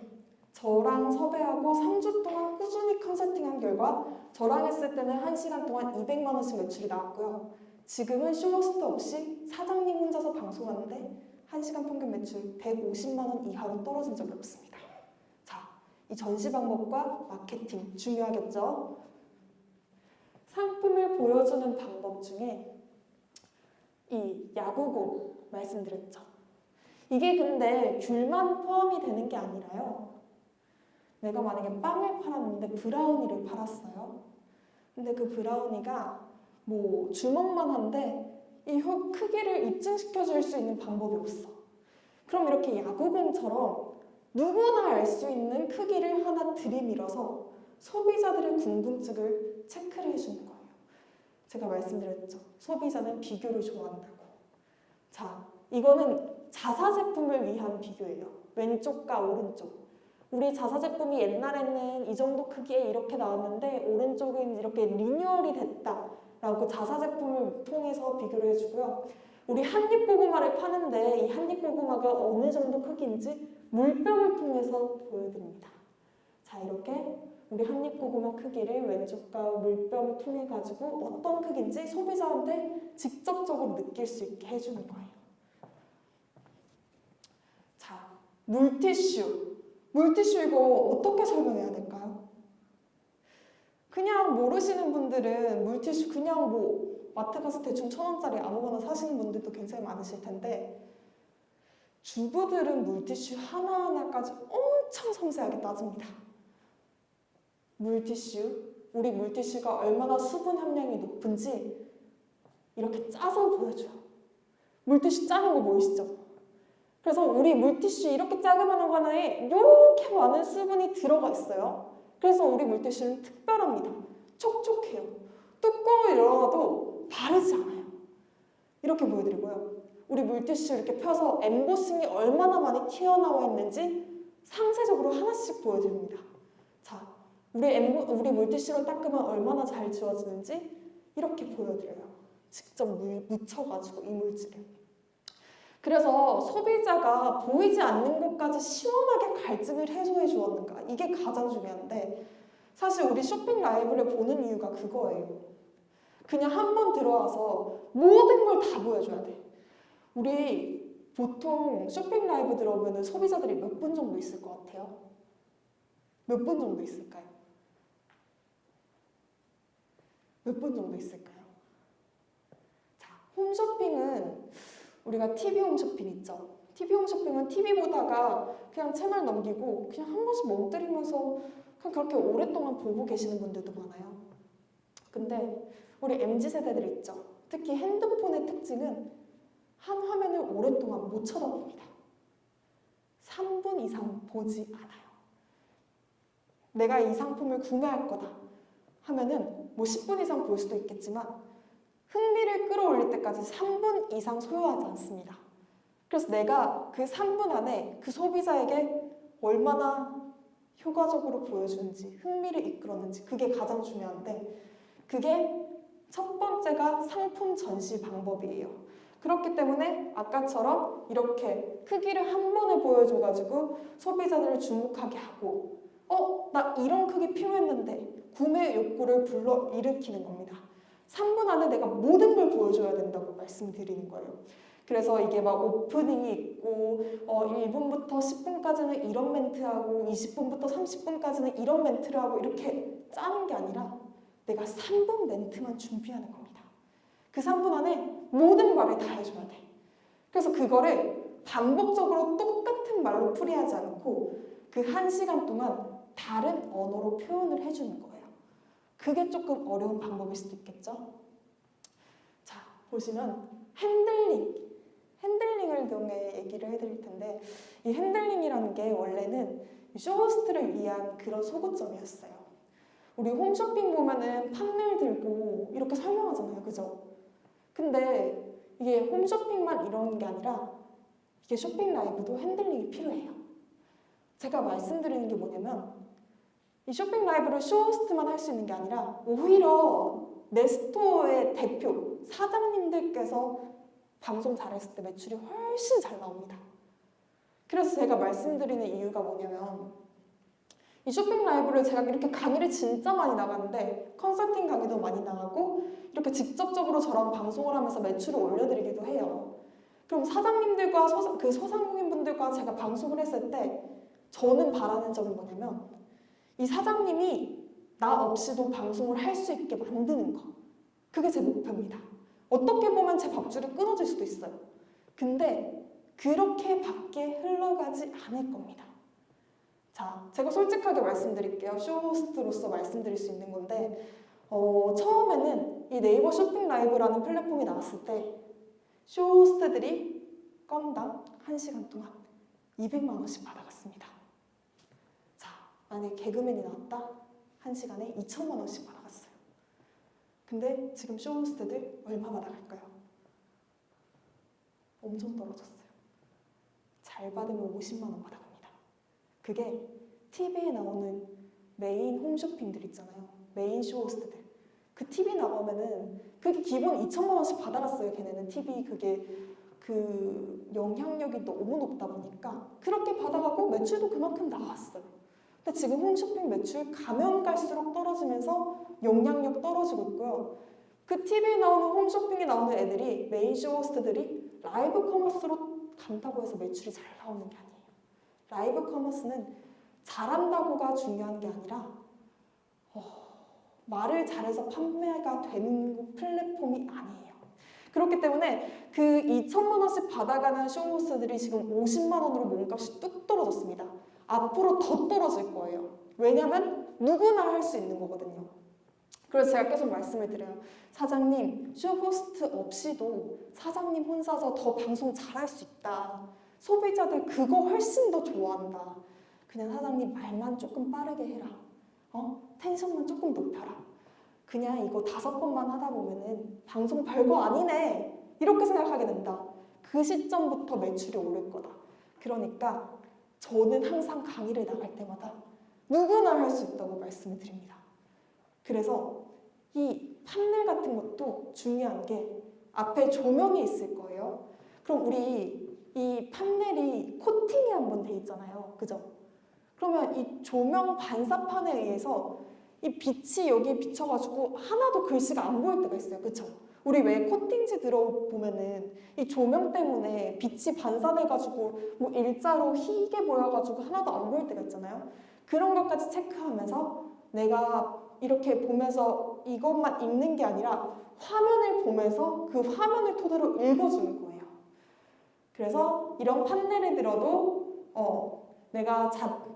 저랑 섭외하고 3주 동안 꾸준히 컨설팅한 결과 저랑 했을 때는 1시간 동안 200만 원씩 매출이 나왔고요. 지금은 쇼호스트 없이 사장님 혼자서 방송하는데 1시간 평균 매출 150만 원 이하로 떨어진 적이 없습니다. 자, 이 전시 방법과 마케팅 중요하겠죠? 상품을 보여주는 방법 중에 이 야구공 말씀드렸죠. 이게 근데 귤만 포함이 되는 게 아니라요. 내가 만약에 빵을 팔았는데 브라우니를 팔았어요. 근데 그 브라우니가 뭐 주먹만 한데 이 크기를 입증시켜 줄 수 있는 방법이 없어. 그럼 이렇게 야구공처럼 누구나 알 수 있는 크기를 하나 들이밀어서 소비자들의 궁금증을 체크를 해주는 거예요. 제가 말씀드렸죠. 소비자는 비교를 좋아한다고. 자, 이거는 자사 제품을 위한 비교예요. 왼쪽과 오른쪽. 우리 자사 제품이 옛날에는 이 정도 크기에 이렇게 나왔는데 오른쪽은 이렇게 리뉴얼이 됐다라고 자사 제품을 통해서 비교를 해주고요. 우리 한입 고구마를 파는데 이 한입 고구마가 어느 정도 크기인지 물병을 통해서 보여드립니다. 자, 이렇게 우리 한입 고구마 크기를 왼쪽과 물병을 통해 가지고 어떤 크기인지 소비자한테 직접적으로 느낄 수 있게 해주는 거예요. 자, 물티슈. 물티슈 이거 어떻게 설명해야 될까요? 그냥 모르시는 분들은 물티슈 그냥 뭐 마트 가서 대충 1,000원짜리 아무거나 사시는 분들도 굉장히 많으실 텐데 주부들은 물티슈 하나하나까지 엄청 섬세하게 따집니다. 물티슈, 우리 물티슈가 얼마나 수분 함량이 높은지 이렇게 짜서 보여줘요. 물티슈 짜는 거 보이시죠? 그래서 우리 물티슈 이렇게 작으면 하나에 이렇게 많은 수분이 들어가 있어요. 그래서 우리 물티슈는 특별합니다. 촉촉해요. 뚜껑을 열어놔도 바르지 않아요. 이렇게 보여드리고요. 우리 물티슈 이렇게 펴서 엠보싱이 얼마나 많이 튀어나와 있는지 상세적으로 하나씩 보여드립니다. 자, 우리 물티슈로 닦으면 얼마나 잘 지워지는지 이렇게 보여드려요. 직접 묻혀가지고 이물질을. 그래서 소비자가 보이지 않는 곳까지 시원하게 갈증을 해소해 주었는가, 이게 가장 중요한데 사실 우리 쇼핑 라이브를 보는 이유가 그거예요. 그냥 한번 들어와서 모든 걸 다 보여줘야 돼. 우리 보통 쇼핑 라이브 들어오면 소비자들이 몇 분 정도 있을 것 같아요? 몇 분 정도 있을까요? 몇 분 정도 있을까요? 자, 홈쇼핑은 우리가 TV 홈쇼핑 있죠? TV 홈쇼핑은 TV 보다가 그냥 채널 넘기고 그냥 한 번씩 멍때리면서 그냥 그렇게 오랫동안 보고 계시는 분들도 많아요. 근데 우리 MZ세대들 있죠? 특히 핸드폰의 특징은 한 화면을 오랫동안 못 쳐다봅니다. 3분 이상 보지 않아요. 내가 이 상품을 구매할 거다 하면은 뭐 10분 이상 볼 수도 있겠지만 흥미를 끌어올릴 때까지 3분 이상 소요하지 않습니다. 그래서 내가 그 3분 안에 그 소비자에게 얼마나 효과적으로 보여주는지, 흥미를 이끌었는지, 그게 가장 중요한데 그게 첫 번째가 상품 전시 방법이에요. 그렇기 때문에 아까처럼 이렇게 크기를 한 번에 보여줘가지고 소비자들을 주목하게 하고 나 이런 크기 필요했는데 구매 욕구를 불러일으키는 겁니다. 3분 안에 내가 모든 걸 보여줘야 된다고 말씀드리는 거예요. 그래서 이게 막 오프닝이 있고 1분부터 10분까지는 이런 멘트하고 20분부터 30분까지는 이런 멘트를 하고 이렇게 짜는 게 아니라 내가 3분 멘트만 준비하는 겁니다. 그 3분 안에 모든 말을 다 해줘야 돼. 그래서 그거를 반복적으로 똑같은 말로 풀이하지 않고 그 1시간 동안 다른 언어로 표현을 해주는 거예요. 그게 조금 어려운 방법일 수도 있겠죠? 자, 보시면 핸들링을 통해 얘기를 해드릴 텐데 이 핸들링이라는 게 원래는 쇼호스트를 위한 그런 소구점이었어요. 우리 홈쇼핑 보면은 판넬 들고 이렇게 설명하잖아요. 그죠? 근데 이게 홈쇼핑만 이런 게 아니라 이게 쇼핑 라이브도 핸들링이 필요해요. 제가 말씀드리는 게 뭐냐면 이 쇼핑 라이브를 쇼호스트만 할 수 있는 게 아니라 오히려 내 스토어의 대표, 사장님들께서 방송 잘했을 때 매출이 훨씬 잘 나옵니다. 그래서 제가 말씀드리는 이유가 뭐냐면 이 쇼핑 라이브를 제가 이렇게 강의를 진짜 많이 나가는데 컨설팅 강의도 많이 나가고 이렇게 직접적으로 저랑 방송을 하면서 매출을 올려드리기도 해요. 그럼 사장님들과 소상공인분들과 제가 방송을 했을 때 저는 바라는 점이 뭐냐면 이 사장님이 나 없이도 방송을 할 수 있게 만드는 거. 그게 제 목표입니다. 어떻게 보면 제 밥줄이 끊어질 수도 있어요. 근데 그렇게밖에 흘러가지 않을 겁니다. 자, 제가 솔직하게 말씀드릴게요. 쇼호스트로서 말씀드릴 수 있는 건데 처음에는 이 네이버 쇼핑 라이브라는 플랫폼이 나왔을 때 쇼호스트들이 건당 1시간 동안 200만 원씩 받아갔습니다. 자, 만약에 개그맨이 나왔다? 1시간에 2천만 원씩 받아갔어요. 근데 지금 쇼호스트들 얼마 받아갈까요? 엄청 떨어졌어요. 잘 받으면 50만 원 받아갑니다. 그게 TV에 나오는 메인 홈쇼핑들 있잖아요. 메인 쇼호스트들. 그 TV 나가면은 그게 기본 2천만 원씩 받아갔어요. 걔네는 TV 그게 그 영향력이 너무 높다 보니까 그렇게 받아가고 매출도 그만큼 나왔어요. 근데 지금 홈쇼핑 매출 가면 갈수록 떨어지면서 영향력 떨어지고 있고요. 그 TV에 나오는 홈쇼핑에 나오는 애들이 메인 쇼호스트들이 라이브 커머스로 간다고 해서 매출이 잘 나오는 게 아니에요. 라이브 커머스는 잘한다고가 중요한 게 아니라 말을 잘해서 판매가 되는 플랫폼이 아니에요. 그렇기 때문에 그 2천만 원씩 받아가는 쇼호스트들이 지금 50만 원으로 몸값이 뚝 떨어졌습니다. 앞으로 더 떨어질 거예요. 왜냐면 누구나 할 수 있는 거거든요. 그래서 제가 계속 말씀을 드려요. 사장님, 쇼호스트 없이도 사장님 혼자서 더 방송 잘할 수 있다. 소비자들 그거 훨씬 더 좋아한다. 그냥 사장님 말만 조금 빠르게 해라. 텐션만 조금 높여라. 그냥 이거 5번만 하다 보면은 방송 별거 아니네. 이렇게 생각하게 된다. 그 시점부터 매출이 오를 거다. 그러니까 저는 항상 강의를 나갈 때마다 누구나 할 수 있다고 말씀을 드립니다. 그래서 이 판넬 같은 것도 중요한 게 앞에 조명이 있을 거예요. 그럼 우리 이 판넬이 코팅이 한번 돼 있잖아요. 그죠? 그러면 이 조명 반사판에 의해서 이 빛이 여기에 비쳐가지고 하나도 글씨가 안 보일 때가 있어요. 그쵸? 우리 왜 코팅지 들어보면은 이 조명 때문에 빛이 반사돼가지고 뭐 일자로 희게 보여가지고 하나도 안 보일 때가 있잖아요. 그런 것까지 체크하면서 내가 이렇게 보면서 이것만 읽는 게 아니라 화면을 보면서 그 화면을 토대로 읽어주는 거예요. 그래서 이런 판넬을 들어도 내가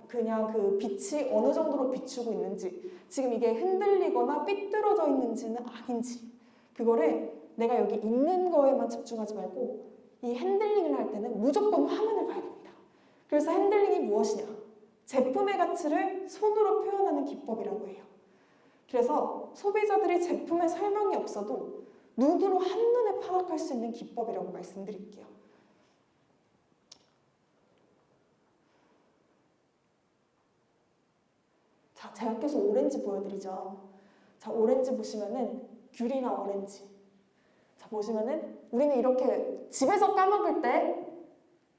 그냥 그 빛이 어느 정도로 비추고 있는지, 지금 이게 흔들리거나 삐뚤어져 있는지는 아닌지, 그거를 내가 여기 있는 거에만 집중하지 말고 이 핸들링을 할 때는 무조건 화면을 봐야 됩니다. 그래서 핸들링이 무엇이냐? 제품의 가치를 손으로 표현하는 기법이라고 해요. 그래서 소비자들이 제품의 설명이 없어도 눈으로 한눈에 파악할 수 있는 기법이라고 말씀드릴게요. 자, 제가 계속 오렌지 보여드리죠. 자, 오렌지 보시면은 귤이나 오렌지. 자, 보시면은 우리는 이렇게 집에서 까먹을 때,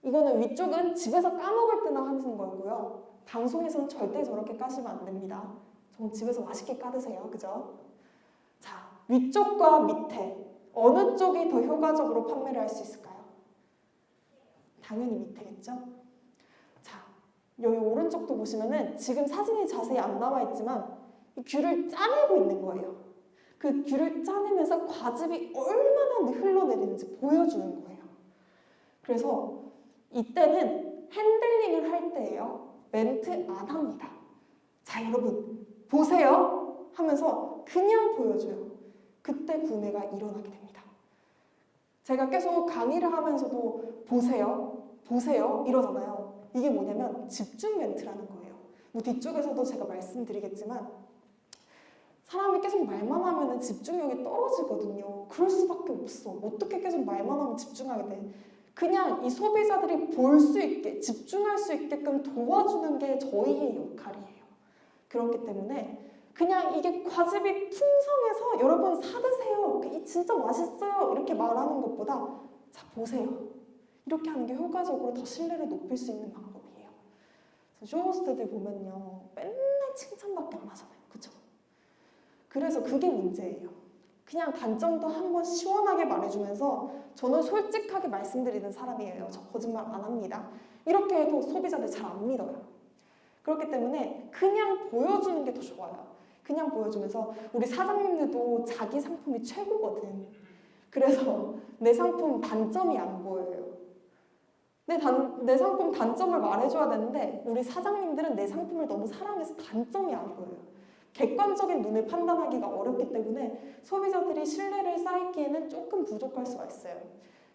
이거는 위쪽은 집에서 까먹을 때나 하는 거고요. 방송에서는 절대 저렇게 까시면 안 됩니다. 전 집에서 맛있게 까드세요. 그죠? 자, 위쪽과 밑에 어느 쪽이 더 효과적으로 판매를 할 수 있을까요? 당연히 밑에겠죠? 자, 여기 오른쪽도 보시면은 지금 사진이 자세히 안 나와 있지만 이 귤을 짜내고 있는 거예요. 그 귤을 짜내면서 과즙이 얼마나 흘러내리는지 보여주는 거예요. 그래서 이때는 핸들링을 할 때예요. 멘트 안 합니다. 자, 여러분 보세요 하면서 그냥 보여줘요. 그때 구매가 일어나게 됩니다. 제가 계속 강의를 하면서도 보세요, 보세요 이러잖아요. 이게 뭐냐면 집중 멘트라는 거예요. 뭐 뒤쪽에서도 제가 말씀드리겠지만 사람이 계속 말만 하면 집중력이 떨어지거든요. 그럴 수밖에 없어. 어떻게 계속 말만 하면 집중하게 돼? 그냥 이 소비자들이 볼 수 있게, 집중할 수 있게끔 도와주는 게 저희의 역할이에요. 그렇기 때문에 그냥 이게 과즙이 풍성해서 여러분 사드세요, 이 진짜 맛있어요 이렇게 말하는 것보다 자, 보세요 이렇게 하는 게 효과적으로 더 신뢰를 높일 수 있는 방법이에요. 쇼호스트들 보면요 맨날 칭찬밖에 안 하잖아요. 그쵸? 그래서 그게 문제예요. 그냥 단점도 한번 시원하게 말해주면서 저는 솔직하게 말씀드리는 사람이에요. 저 거짓말 안 합니다. 이렇게 해도 소비자들 잘 안 믿어요. 그렇기 때문에 그냥 보여주는 게 더 좋아요. 그냥 보여주면서 우리 사장님들도 자기 상품이 최고거든. 그래서 내 상품 단점이 안 보여요. 내 상품 단점을 말해줘야 되는데 우리 사장님들은 내 상품을 너무 사랑해서 단점이 안 보여요. 객관적인 눈을 판단하기가 어렵기 때문에 소비자들이 신뢰를 쌓기에는 조금 부족할 수가 있어요.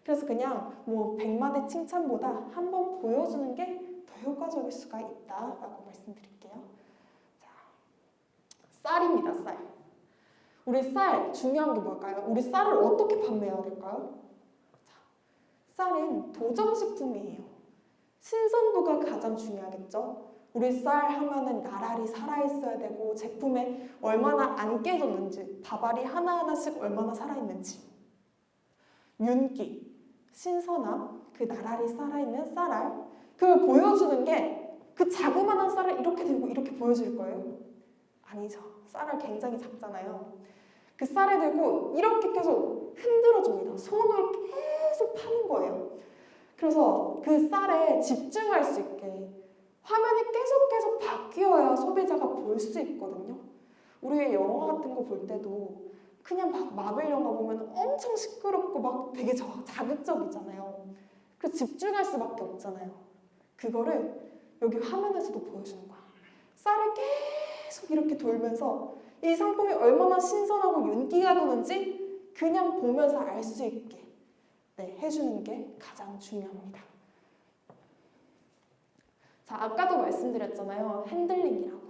그래서 그냥 뭐 100마디 칭찬보다 한번 보여주는 게 더 효과적일 수가 있다라고 말씀드릴게요. 자, 쌀입니다. 쌀. 우리 쌀 중요한 게 뭘까요? 우리 쌀을 어떻게 판매해야 될까요? 자, 쌀은 도정식품이에요. 신선도가 가장 중요하겠죠. 우리 쌀 하면은 나랄이 살아있어야 되고 제품에 얼마나 안 깨졌는지, 밥알이 하나하나씩 얼마나 살아있는지, 윤기, 신선함, 그 나랄이 살아있는 쌀알, 그걸 보여주는 게 그 자그마한 쌀을 이렇게 들고 이렇게 보여줄 거예요? 아니죠. 쌀알 굉장히 작잖아요. 그 쌀을 들고 이렇게 계속 흔들어줍니다. 손을 계속 파는 거예요. 그래서 그 쌀에 집중할 수 있게 화면이 계속 바뀌어야 소비자가 볼 수 있거든요. 우리 영화 같은 거 볼 때도 그냥 막 마블 영화 보면 엄청 시끄럽고 막 되게 자극적이잖아요. 그래서 집중할 수밖에 없잖아요. 그거를 여기 화면에서도 보여주는 거야. 쌀을 계속 이렇게 돌면서 이 상품이 얼마나 신선하고 윤기가 도는지 그냥 보면서 알 수 있게 해주는 게 가장 중요합니다. 자, 아까도 말씀드렸잖아요. 핸들링이라고.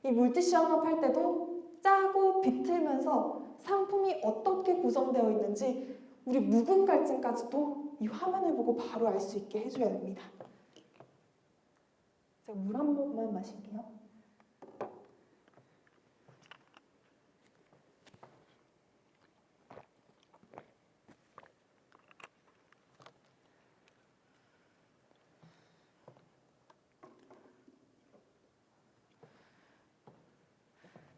이 물티슈 하나 팔 때도 짜고 비틀면서 상품이 어떻게 구성되어 있는지 우리 묵은 갈증까지도 이 화면을 보고 바로 알 수 있게 해줘야 됩니다. 제가 물 한 모금만 마실게요.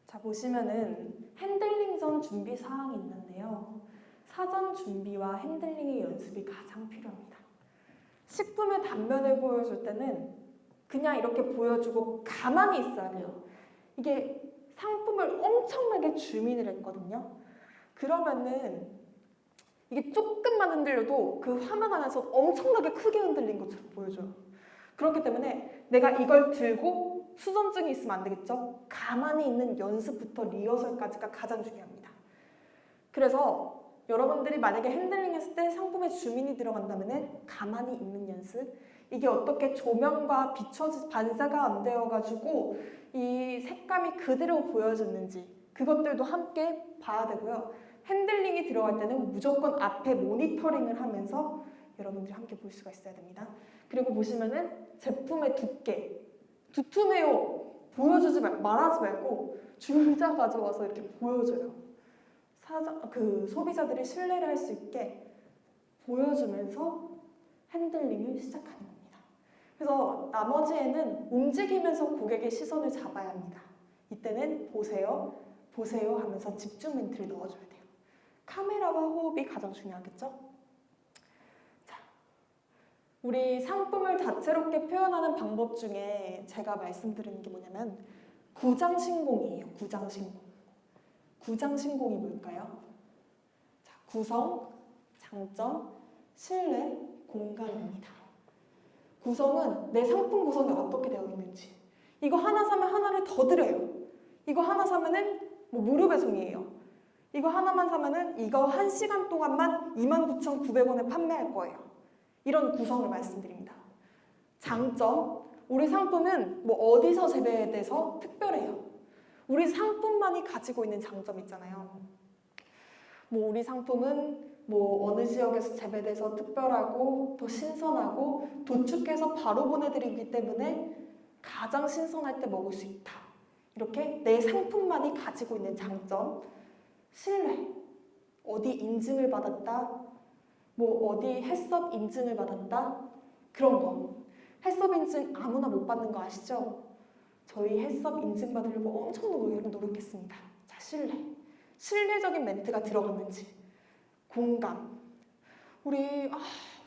자, 보시면은 핸들링 전 준비 사항이 있는데요. 사전 준비와 핸들링의 연습이 가장 필요합니다. 식품의 단면을 보여줄 때는 그냥 이렇게 보여주고 가만히 있어야 돼요. 이게 상품을 엄청나게 줌인을 했거든요. 그러면은 이게 조금만 흔들려도 그 화면 안에서 엄청나게 크게 흔들린 것처럼 보여줘요. 그렇기 때문에 내가 이걸 들고 수전증이 있으면 안 되겠죠? 가만히 있는 연습부터 리허설까지가 가장 중요합니다. 그래서 여러분들이 만약에 핸들링 했을 때 상품에 줌인이 들어간다면 가만히 있는 연습, 이게 어떻게 조명과 반사가 안 되어가지고 이 색감이 그대로 보여졌는지 그것들도 함께 봐야 되고요. 핸들링이 들어갈 때는 무조건 앞에 모니터링을 하면서 여러분들이 함께 볼 수가 있어야 됩니다. 그리고 보시면은 제품의 두께, 두툼해요. 말하지 말고 줄자 가져와서 이렇게 보여줘요. 소비자들이 신뢰를 할 수 있게 보여주면서 핸들링을 시작하는 겁니다. 그래서 나머지에는 움직이면서 고객의 시선을 잡아야 합니다. 이때는 보세요, 보세요 하면서 집중 멘트를 넣어줘야 돼요. 카메라와 호흡이 가장 중요하겠죠? 자, 우리 상품을 다채롭게 표현하는 방법 중에 제가 말씀드리는 게 뭐냐면 구장신공이에요. 구장신공. 구장신공이 뭘까요? 자, 구성, 장점, 신뢰, 공간입니다. 구성은 내 상품 구성이 어떻게 되어 있는지. 이거 하나 사면 하나를 더 드려요. 이거 하나 사면은 무료 배송이에요. 이거 하나만 사면은 이거 1시간 동안만 29,900원에 판매할 거예요. 이런 구성을 말씀드립니다. 장점, 우리 상품은 어디서 재배돼서 특별해요. 우리 상품만이 가지고 있는 장점 있잖아요. 우리 상품은 어느 지역에서 재배돼서 특별하고 더 신선하고 도축해서 바로 보내드리기 때문에 가장 신선할 때 먹을 수 있다. 이렇게 내 상품만이 가지고 있는 장점, 신뢰, 어디 인증을 받았다, 어디 햇섭 인증을 받았다, 그런 거. 햇섭 인증 아무나 못 받는 거 아시죠? 저희 햇섭 인증 받으려고 엄청 노력했습니다. 자, 신뢰. 신뢰적인 멘트가 들어갔는지. 공감. 우리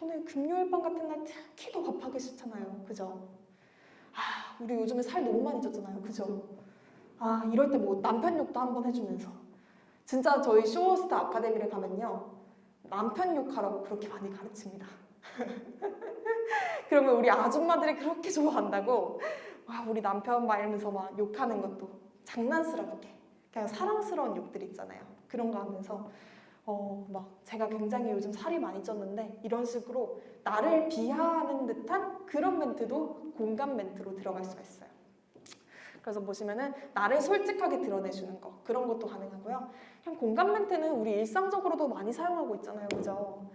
오늘 금요일 밤 같은 날 특히 더 밥하기 싫잖아요. 그죠? 우리 요즘에 살 너무 많이 쪘잖아요. 그죠? 이럴 때 남편 욕도 한번 해주면서. 진짜 저희 쇼호스트 아카데미를 가면요. 남편 욕하라고 그렇게 많이 가르칩니다. 그러면 우리 아줌마들이 그렇게 좋아한다고 우리 남편 막 이러면서 막 욕하는 것도 장난스럽게 그냥 사랑스러운 욕들 있잖아요. 그런 거 하면서 제가 굉장히 요즘 살이 많이 쪘는데 이런 식으로 나를 비하하는 듯한 그런 멘트도 공감 멘트로 들어갈 수가 있어요. 그래서 보시면은 나를 솔직하게 드러내주는 거 그런 것도 가능하고요. 그냥 공감 멘트는 우리 일상적으로도 많이 사용하고 있잖아요. 그죠?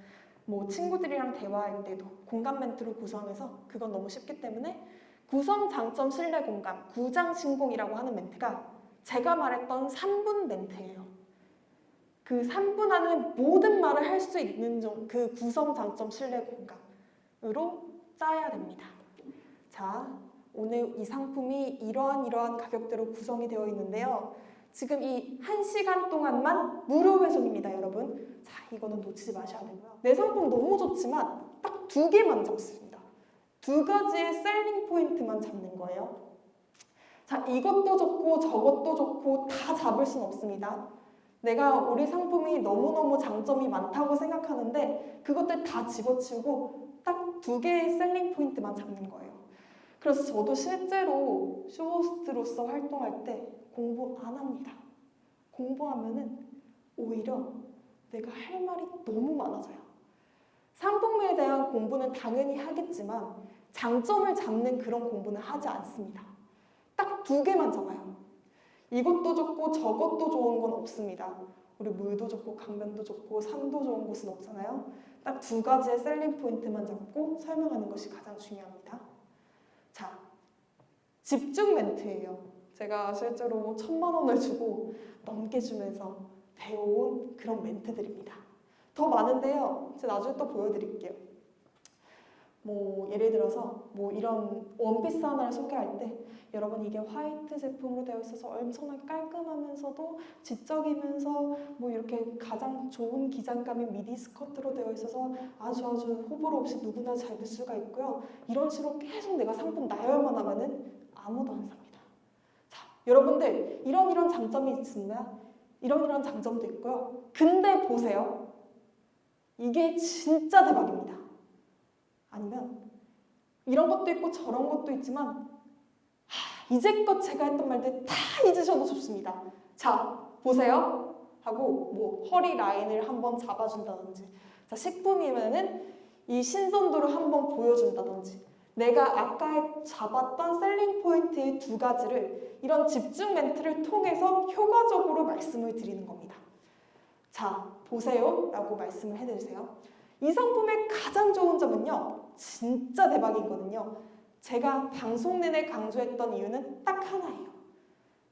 친구들이랑 대화할 때도 공감 멘트로 구성해서 그건 너무 쉽기 때문에 구성, 장점, 신뢰, 공감, 구장신공이라고 하는 멘트가 제가 말했던 3분 멘트예요. 그 3분 안에 모든 말을 할 수 있는 그 구성, 장점, 신뢰, 공감으로 짜야 됩니다. 자, 오늘 이 상품이 이러한 가격대로 구성이 되어 있는데요. 지금 이 1시간 동안만 무료 배송입니다, 여러분. 자, 이거는 놓치지 마셔야 되고요. 내 상품 너무 좋지만 딱 2개만 잡습니다. 2가지의 셀링 포인트만 잡는 거예요. 자, 이것도 좋고 저것도 좋고 다 잡을 순 없습니다. 내가 우리 상품이 너무너무 장점이 많다고 생각하는데 그것들 다 집어치우고 딱 2개의 셀링 포인트만 잡는 거예요. 그래서 저도 실제로 쇼호스트로서 활동할 때 공부 안 합니다. 공부하면은 오히려 내가 할 말이 너무 많아져요. 상품에 대한 공부는 당연히 하겠지만 장점을 잡는 그런 공부는 하지 않습니다. 딱 2개만 잡아요. 이것도 좋고 저것도 좋은 건 없습니다. 우리 물도 좋고 강변도 좋고 산도 좋은 곳은 없잖아요. 딱 2가지의 셀링 포인트만 잡고 설명하는 것이 가장 중요합니다. 자, 집중 멘트예요. 제가 실제로 1000만 원을 주고 넘게 주면서 배워온 그런 멘트들입니다. 더 많은데요. 제가 나중에 또 보여드릴게요. 뭐 예를 들어서 뭐 이런 원피스 하나를 소개할 때 여러분 이게 화이트 제품으로 되어 있어서 엄청나게 깔끔하면서도 지적이면서 뭐 이렇게 가장 좋은 기장감인 미디 스커트로 되어 있어서 아주 호불호 없이 누구나 잘 입을 수가 있고요. 이런 식으로 계속 내가 상품 나열만 하면은 아무도 안 삽니다. 자, 여러분들 이런 장점이 있습니다. 이런 장점도 있고요. 근데 보세요. 이게 진짜 대박입니다. 아니면 이런 것도 있고 저런 것도 있지만 이제껏 제가 했던 말들 다 잊으셔도 좋습니다. 자, 보세요 하고 뭐 허리 라인을 한번 잡아준다든지, 자, 식품이면은 이 신선도를 한번 보여준다든지, 내가 아까 잡았던 셀링 포인트의 2가지를 이런 집중 멘트를 통해서 효과적으로 말씀을 드리는 겁니다. 자, 보세요 라고 말씀을 해드리세요. 이 상품의 가장 좋은 점은요, 진짜 대박이거든요. 제가 방송 내내 강조했던 이유는 딱 하나예요.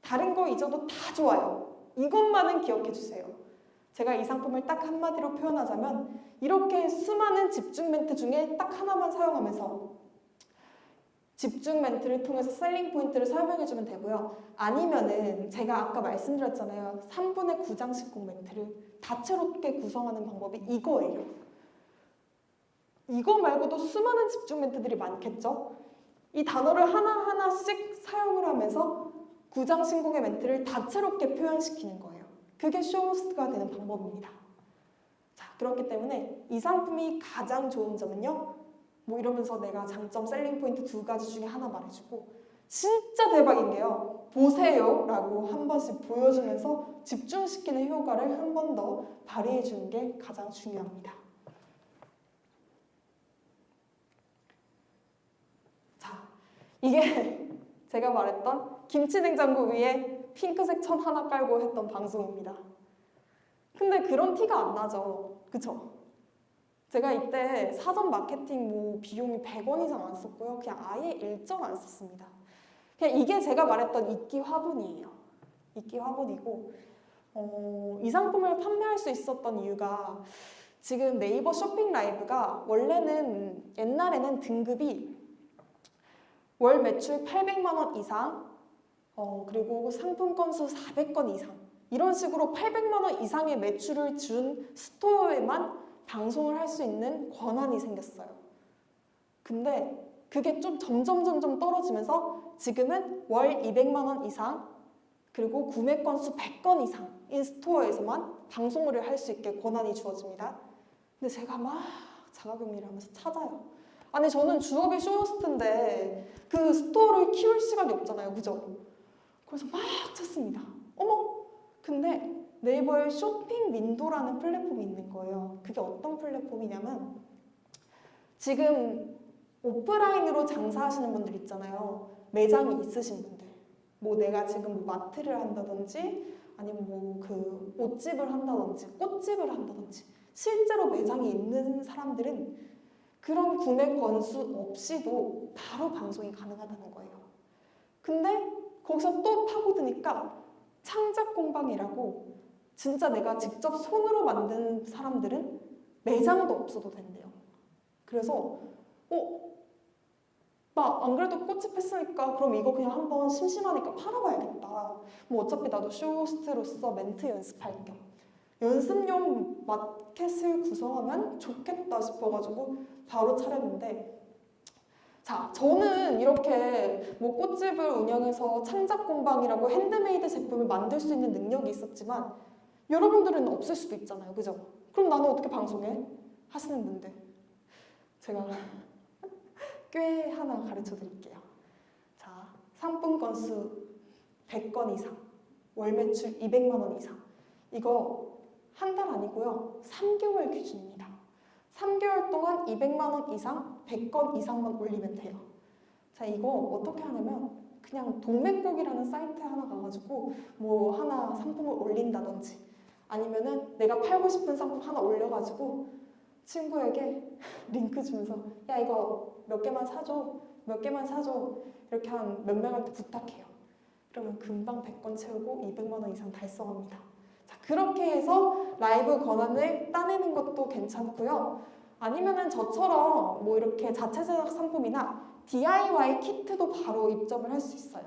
다른 거 잊어도 다 좋아요. 이것만은 기억해 주세요. 제가 이 상품을 딱 한마디로 표현하자면 이렇게 수많은 집중 멘트 중에 딱 하나만 사용하면서 집중 멘트를 통해서 셀링 포인트를 설명해 주면 되고요. 아니면은 제가 아까 말씀드렸잖아요. 3분의 9장식 멘트를 다채롭게 구성하는 방법이 이거예요. 이거 말고도 수많은 집중 멘트들이 많겠죠? 이 단어를 하나하나씩 사용을 하면서 9장신공의 멘트를 다채롭게 표현시키는 거예요. 그게 쇼호스트가 되는 방법입니다. 자, 그렇기 때문에 이 상품이 가장 좋은 점은요, 뭐 이러면서 내가 장점, 셀링 포인트 2가지 중에 하나 말해주고, 진짜 대박인 게요, 보세요 라고 한 번씩 보여주면서 집중시키는 효과를 한 번 더 발휘해 주는 게 가장 중요합니다. 이게 제가 말했던 김치냉장고 위에 핑크색 천 하나 깔고 했던 방송입니다. 근데 그런 티가 안 나죠. 그쵸? 제가 이때 사전 마케팅 뭐 비용이 100원 이상 안 썼고요. 그냥 아예 일절 안 썼습니다. 그냥 이게 제가 말했던 이끼 화분이에요. 이끼 화분이고, 이 상품을 판매할 수 있었던 이유가 지금 네이버 쇼핑 라이브가 원래는 옛날에는 등급이 월 매출 800만 원 이상, 그리고 상품 건수 400건 이상, 이런 식으로 800만 원 이상의 매출을 준 스토어에만 방송을 할 수 있는 권한이 생겼어요. 근데 그게 좀 점점 떨어지면서 지금은 월 200만 원 이상, 그리고 구매 건수 100건 이상인 스토어에서만 방송을 할 수 있게 권한이 주어집니다. 근데 제가 막 자가격리를 하면서 찾아요. 아니, 저는 주업이 쇼호스트인데 그 스토어를 키울 시간이 없잖아요. 그죠? 그래서 막 찾습니다. 어머! 근데 네이버에 쇼핑 윈도라는 플랫폼이 있는 거예요. 그게 어떤 플랫폼이냐면, 지금 오프라인으로 장사하시는 분들 있잖아요. 매장이 있으신 분들. 뭐 내가 지금 뭐 마트를 한다든지 아니면 뭐 그 옷집을 한다든지 꽃집을 한다든지 실제로 매장이 있는 사람들은 그런 구매 건수 없이도 바로 방송이 가능하다는 거예요. 근데 거기서 또 파고드니까 창작 공방이라고 진짜 내가 직접 손으로 만든 사람들은 매장도 없어도 된대요. 그래서 나 안 그래도 꽃집 했으니까 그럼 이거 그냥 한번 심심하니까 팔아봐야겠다. 뭐 어차피 나도 쇼호스트로서 멘트 연습할 겸 연습용 마켓을 구성하면 좋겠다 싶어가지고 바로 차렸는데, 자, 저는 이렇게 뭐 꽃집을 운영해서 창작 공방이라고 핸드메이드 제품을 만들 수 있는 능력이 있었지만 여러분들은 없을 수도 있잖아요, 그죠? 그럼 나는 어떻게 방송해? 하시는 분들, 제가 꽤 하나 가르쳐 드릴게요. 자, 상품 건수 100건 이상, 월 매출 200만 원 이상. 이거 한 달 아니고요, 3개월 기준입니다. 3개월 동안 200만 원 이상, 100건 이상만 올리면 돼요. 자, 이거 어떻게 하냐면 그냥 동맹국이라는 사이트에 하나 가가지고 뭐 하나 상품을 올린다든지, 아니면은 내가 팔고 싶은 상품 하나 올려가지고 친구에게 링크 주면서 야, 이거 몇 개만 사줘, 몇 개만 사줘, 이렇게 한 몇 명한테 부탁해요. 그러면 금방 100건 채우고 200만 원 이상 달성합니다. 자, 그렇게 해서 라이브 권한을 따내는 것도 괜찮고요. 아니면은 저처럼 뭐 이렇게 자체 제작 상품이나 DIY 키트도 바로 입점을 할 수 있어요.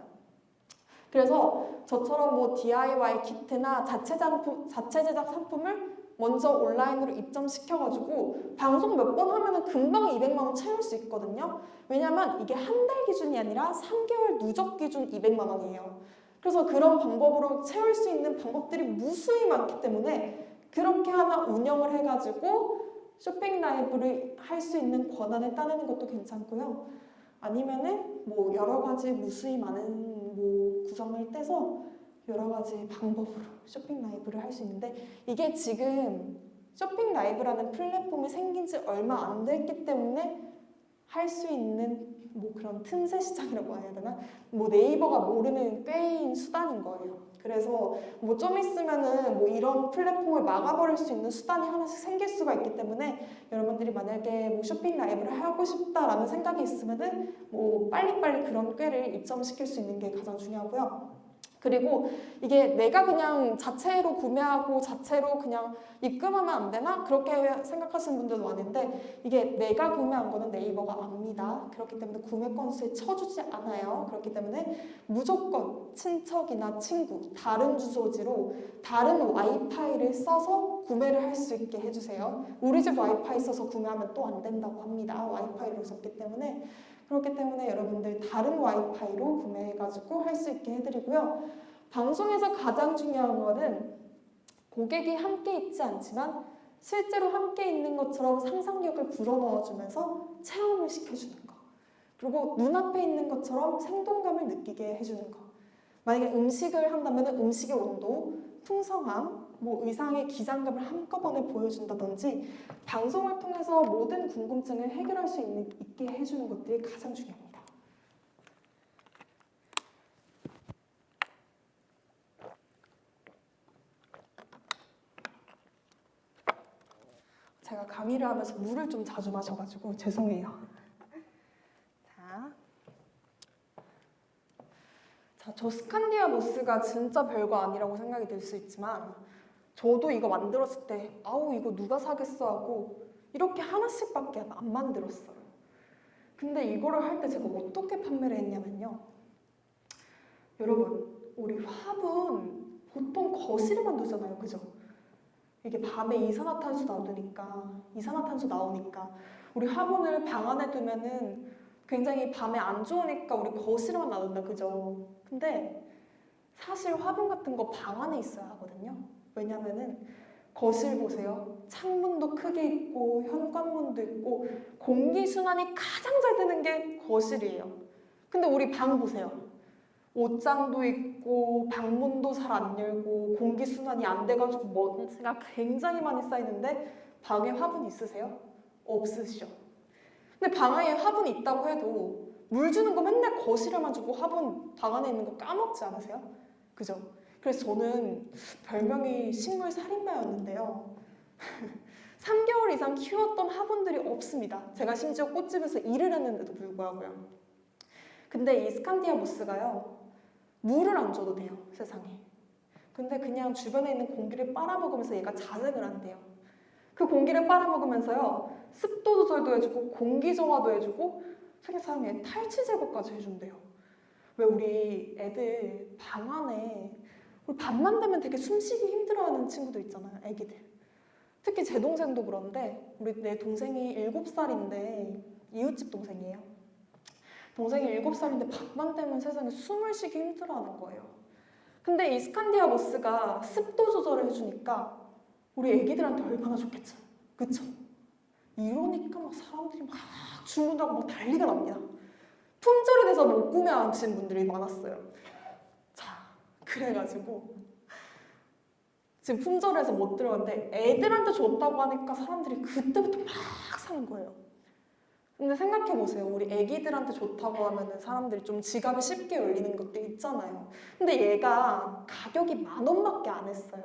그래서 저처럼 뭐 DIY 키트나 자체 제작 상품을 먼저 온라인으로 입점시켜가지고 방송 몇 번 하면은 금방 200만 원 채울 수 있거든요. 왜냐면 이게 한 달 기준이 아니라 3개월 누적 기준 200만 원이에요. 그래서 그런 방법으로 채울 수 있는 방법들이 무수히 많기 때문에 그렇게 하나 운영을 해가지고 쇼핑 라이브를 할 수 있는 권한을 따내는 것도 괜찮고요. 아니면은 뭐 여러 가지 무수히 많은 뭐 구성을 떼서 여러 가지 방법으로 쇼핑 라이브를 할 수 있는데, 이게 지금 쇼핑 라이브라는 플랫폼이 생긴 지 얼마 안 됐기 때문에 할 수 있는 뭐 그런 틈새 시장이라고 해야 되나? 뭐 네이버가 모르는 꾀인 수단인 거예요. 그래서 뭐 좀 있으면은 뭐 이런 플랫폼을 막아버릴 수 있는 수단이 하나씩 생길 수가 있기 때문에 여러분들이 만약에 뭐 쇼핑 라이브를 하고 싶다라는 생각이 있으면은 뭐 빨리빨리 그런 꾀를 입점시킬 수 있는 게 가장 중요하고요. 그리고 이게 내가 그냥 자체로 구매하고 자체로 그냥 입금하면 안 되나? 그렇게 생각하시는 분들도 많은데, 이게 내가 구매한 거는 네이버가 압니다. 그렇기 때문에 구매 건수에 쳐주지 않아요. 그렇기 때문에 무조건 친척이나 친구, 다른 주소지로 다른 와이파이를 써서 구매를 할 수 있게 해주세요. 우리 집 와이파이 써서 구매하면 또 안 된다고 합니다. 와이파이를 썼기 때문에. 그렇기 때문에 여러분들 다른 와이파이로 구매해가지고 할 수 있게 해드리고요. 방송에서 가장 중요한 거는 고객이 함께 있지 않지만 실제로 함께 있는 것처럼 상상력을 불어넣어주면서 체험을 시켜주는 거. 그리고 눈앞에 있는 것처럼 생동감을 느끼게 해주는 거. 만약에 음식을 한다면 음식의 온도, 풍성함, 뭐 의상의 기장감을 한꺼번에 보여준다든지 방송을 통해서 모든 궁금증을 해결할 수 있게 해주는 것들이 가장 중요합니다. 제가 강의를 하면서 물을 좀 자주 마셔가지고 죄송해요. 자, 저 스칸디아 모스가 진짜 별거 아니라고 생각이 들 수 있지만 저도 이거 만들었을 때 아우 이거 누가 사겠어 하고 이렇게 하나씩밖에 안 만들었어요. 근데 이거를 할 때 제가 어떻게 판매를 했냐면요. 여러분, 우리 화분 보통 거실에만 두잖아요, 그죠? 이게 밤에 이산화탄소 나오니까 우리 화분을 방 안에 두면은 굉장히 밤에 안 좋으니까 우리 거실에만 놔둔다, 그죠? 근데 사실 화분 같은 거 방 안에 있어야 하거든요. 왜냐면은 거실 보세요. 창문도 크게 있고 현관문도 있고 공기순환이 가장 잘 되는 게 거실이에요. 근데 우리 방 보세요. 옷장도 있고 방문도 잘 안 열고 공기순환이 안 돼가지고 먼지가 굉장히 많이 쌓이는데 방에 화분 있으세요? 없으시죠? 근데 방 안에 화분이 있다고 해도 물 주는 거 맨날 거실에만 주고 화분 방 안에 있는 거 까먹지 않으세요? 그죠? 그래서 저는 별명이 식물 살인마였는데요. 3개월 이상 키웠던 화분들이 없습니다. 제가 심지어 꽃집에서 일을 했는데도 불구하고요. 근데 이 스칸디아 모스가요, 물을 안 줘도 돼요, 세상에. 근데 그냥 주변에 있는 공기를 빨아먹으면서 얘가 자생을 한대요. 그 공기를 빨아먹으면서요, 습도 조절도 해주고 공기 정화도 해주고 세상에 탈취 제거까지 해준대요. 왜 우리 애들 방 안에 우리 밤만 되면 되게 숨쉬기 힘들어하는 친구들 있잖아요, 애기들. 특히 제 동생도 그런데 내 동생이 7살인데 이웃집 동생이에요. 동생이 7살인데 밤만 되면 세상에 숨을 쉬기 힘들어하는 거예요. 근데 이 스칸디아 모스가 습도 조절을 해주니까 우리 애기들한테 얼마나 좋겠죠. 그쵸? 이러니까 막 사람들이 막 주문하고 막 난리가 납니다. 품절이 돼서 못 구매하시는 분들이 많았어요. 자, 그래가지고 지금 품절해서 못 들어갔는데 애들한테 줬다고 하니까 사람들이 그때부터 막 사는 거예요. 근데 생각해보세요. 우리 애기들한테 좋다고 하면은 사람들이 좀 지갑이 쉽게 열리는 것도 있잖아요. 근데 얘가 가격이 10,000원밖에 안 했어요.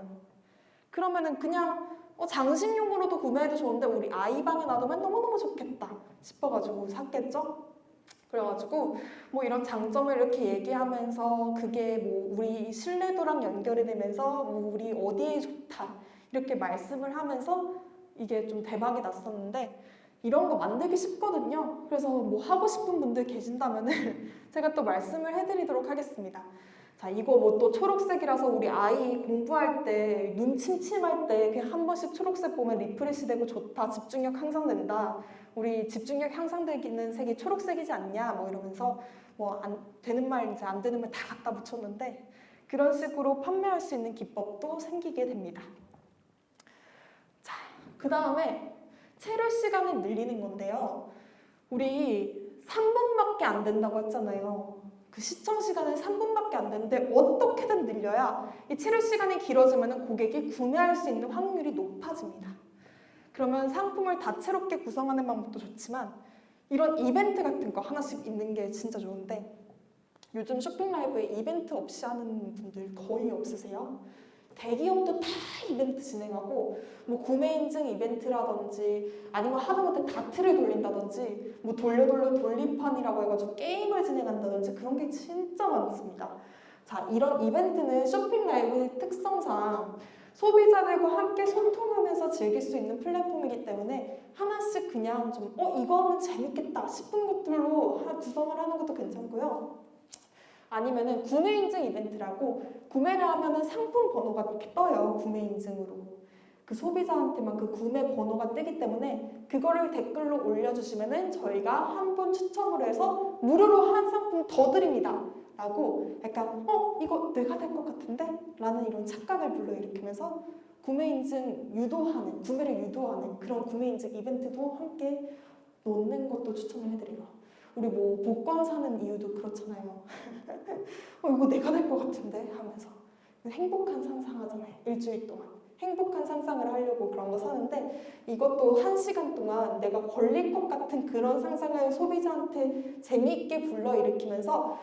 그러면은 그냥 장식용으로도 구매해도 좋은데 우리 아이 방에 놔두면 너무너무 좋겠다 싶어가지고 샀겠죠? 그래가지고 뭐 이런 장점을 이렇게 얘기하면서 그게 뭐 우리 신뢰도랑 연결이 되면서 뭐 우리 어디에 좋다 이렇게 말씀을 하면서 이게 좀 대박이 났었는데 이런 거 만들기 쉽거든요. 그래서 뭐 하고 싶은 분들 계신다면은 제가 또 말씀을 해드리도록 하겠습니다. 자, 이거 뭐 또 초록색이라서 우리 아이 공부할 때 눈 침침할 때 그냥 한 번씩 초록색 보면 리프레시 되고 좋다, 집중력 향상된다. 우리 집중력 향상되기는 색이 초록색이지 않냐 뭐 이러면서 뭐 안 되는 말 이제 안 되는 말 다 갖다 붙였는데 그런 식으로 판매할 수 있는 기법도 생기게 됩니다. 자, 그 다음에 체류 시간을 늘리는 건데요. 우리 3분밖에 안 된다고 했잖아요. 그 시청 시간은 3분밖에 안 되는데 어떻게든 늘려야 이 체류 시간이 길어지면 고객이 구매할 수 있는 확률이 높아집니다. 그러면 상품을 다채롭게 구성하는 방법도 좋지만 이런 이벤트 같은 거 하나씩 있는 게 진짜 좋은데 요즘 쇼핑 라이브에 이벤트 없이 하는 분들 거의 없으세요? 대기업도 다 이벤트 진행하고 뭐 구매 인증 이벤트라든지 아니면 하다못해 다트를 돌린다든지 뭐 돌려 돌림판이라고 해가지고 게임을 진행한다든지 그런 게 진짜 많습니다. 자, 이런 이벤트는 쇼핑 라이브의 특성상 소비자들과 함께 소통하면서 즐길 수 있는 플랫폼이기 때문에 하나씩 그냥 좀 이거 하면 재밌겠다 싶은 것들로 구성을 하는 것도 괜찮고요. 아니면은 구매 인증 이벤트라고 구매를 하면은 상품 번호가 이렇게 떠요. 구매 인증으로. 그 소비자한테만 그 구매 번호가 뜨기 때문에 그거를 댓글로 올려주시면은 저희가 한 분 추첨을 해서 무료로 한 상품 더 드립니다. 라고 약간 이거 내가 될 것 같은데? 라는 이런 착각을 불러일으키면서 구매 인증 유도하는, 구매를 유도하는 그런 구매 인증 이벤트도 함께 놓는 것도 추천을 해드려요. 우리 뭐 복권 사는 이유도 그렇잖아요. 이거 내가 될 것 같은데 하면서 행복한 상상하잖아요. 일주일 동안 행복한 상상을 하려고 그런 거 사는데 이것도 1시간 동안 내가 걸릴 것 같은 그런 상상을 소비자한테 재미있게 불러일으키면서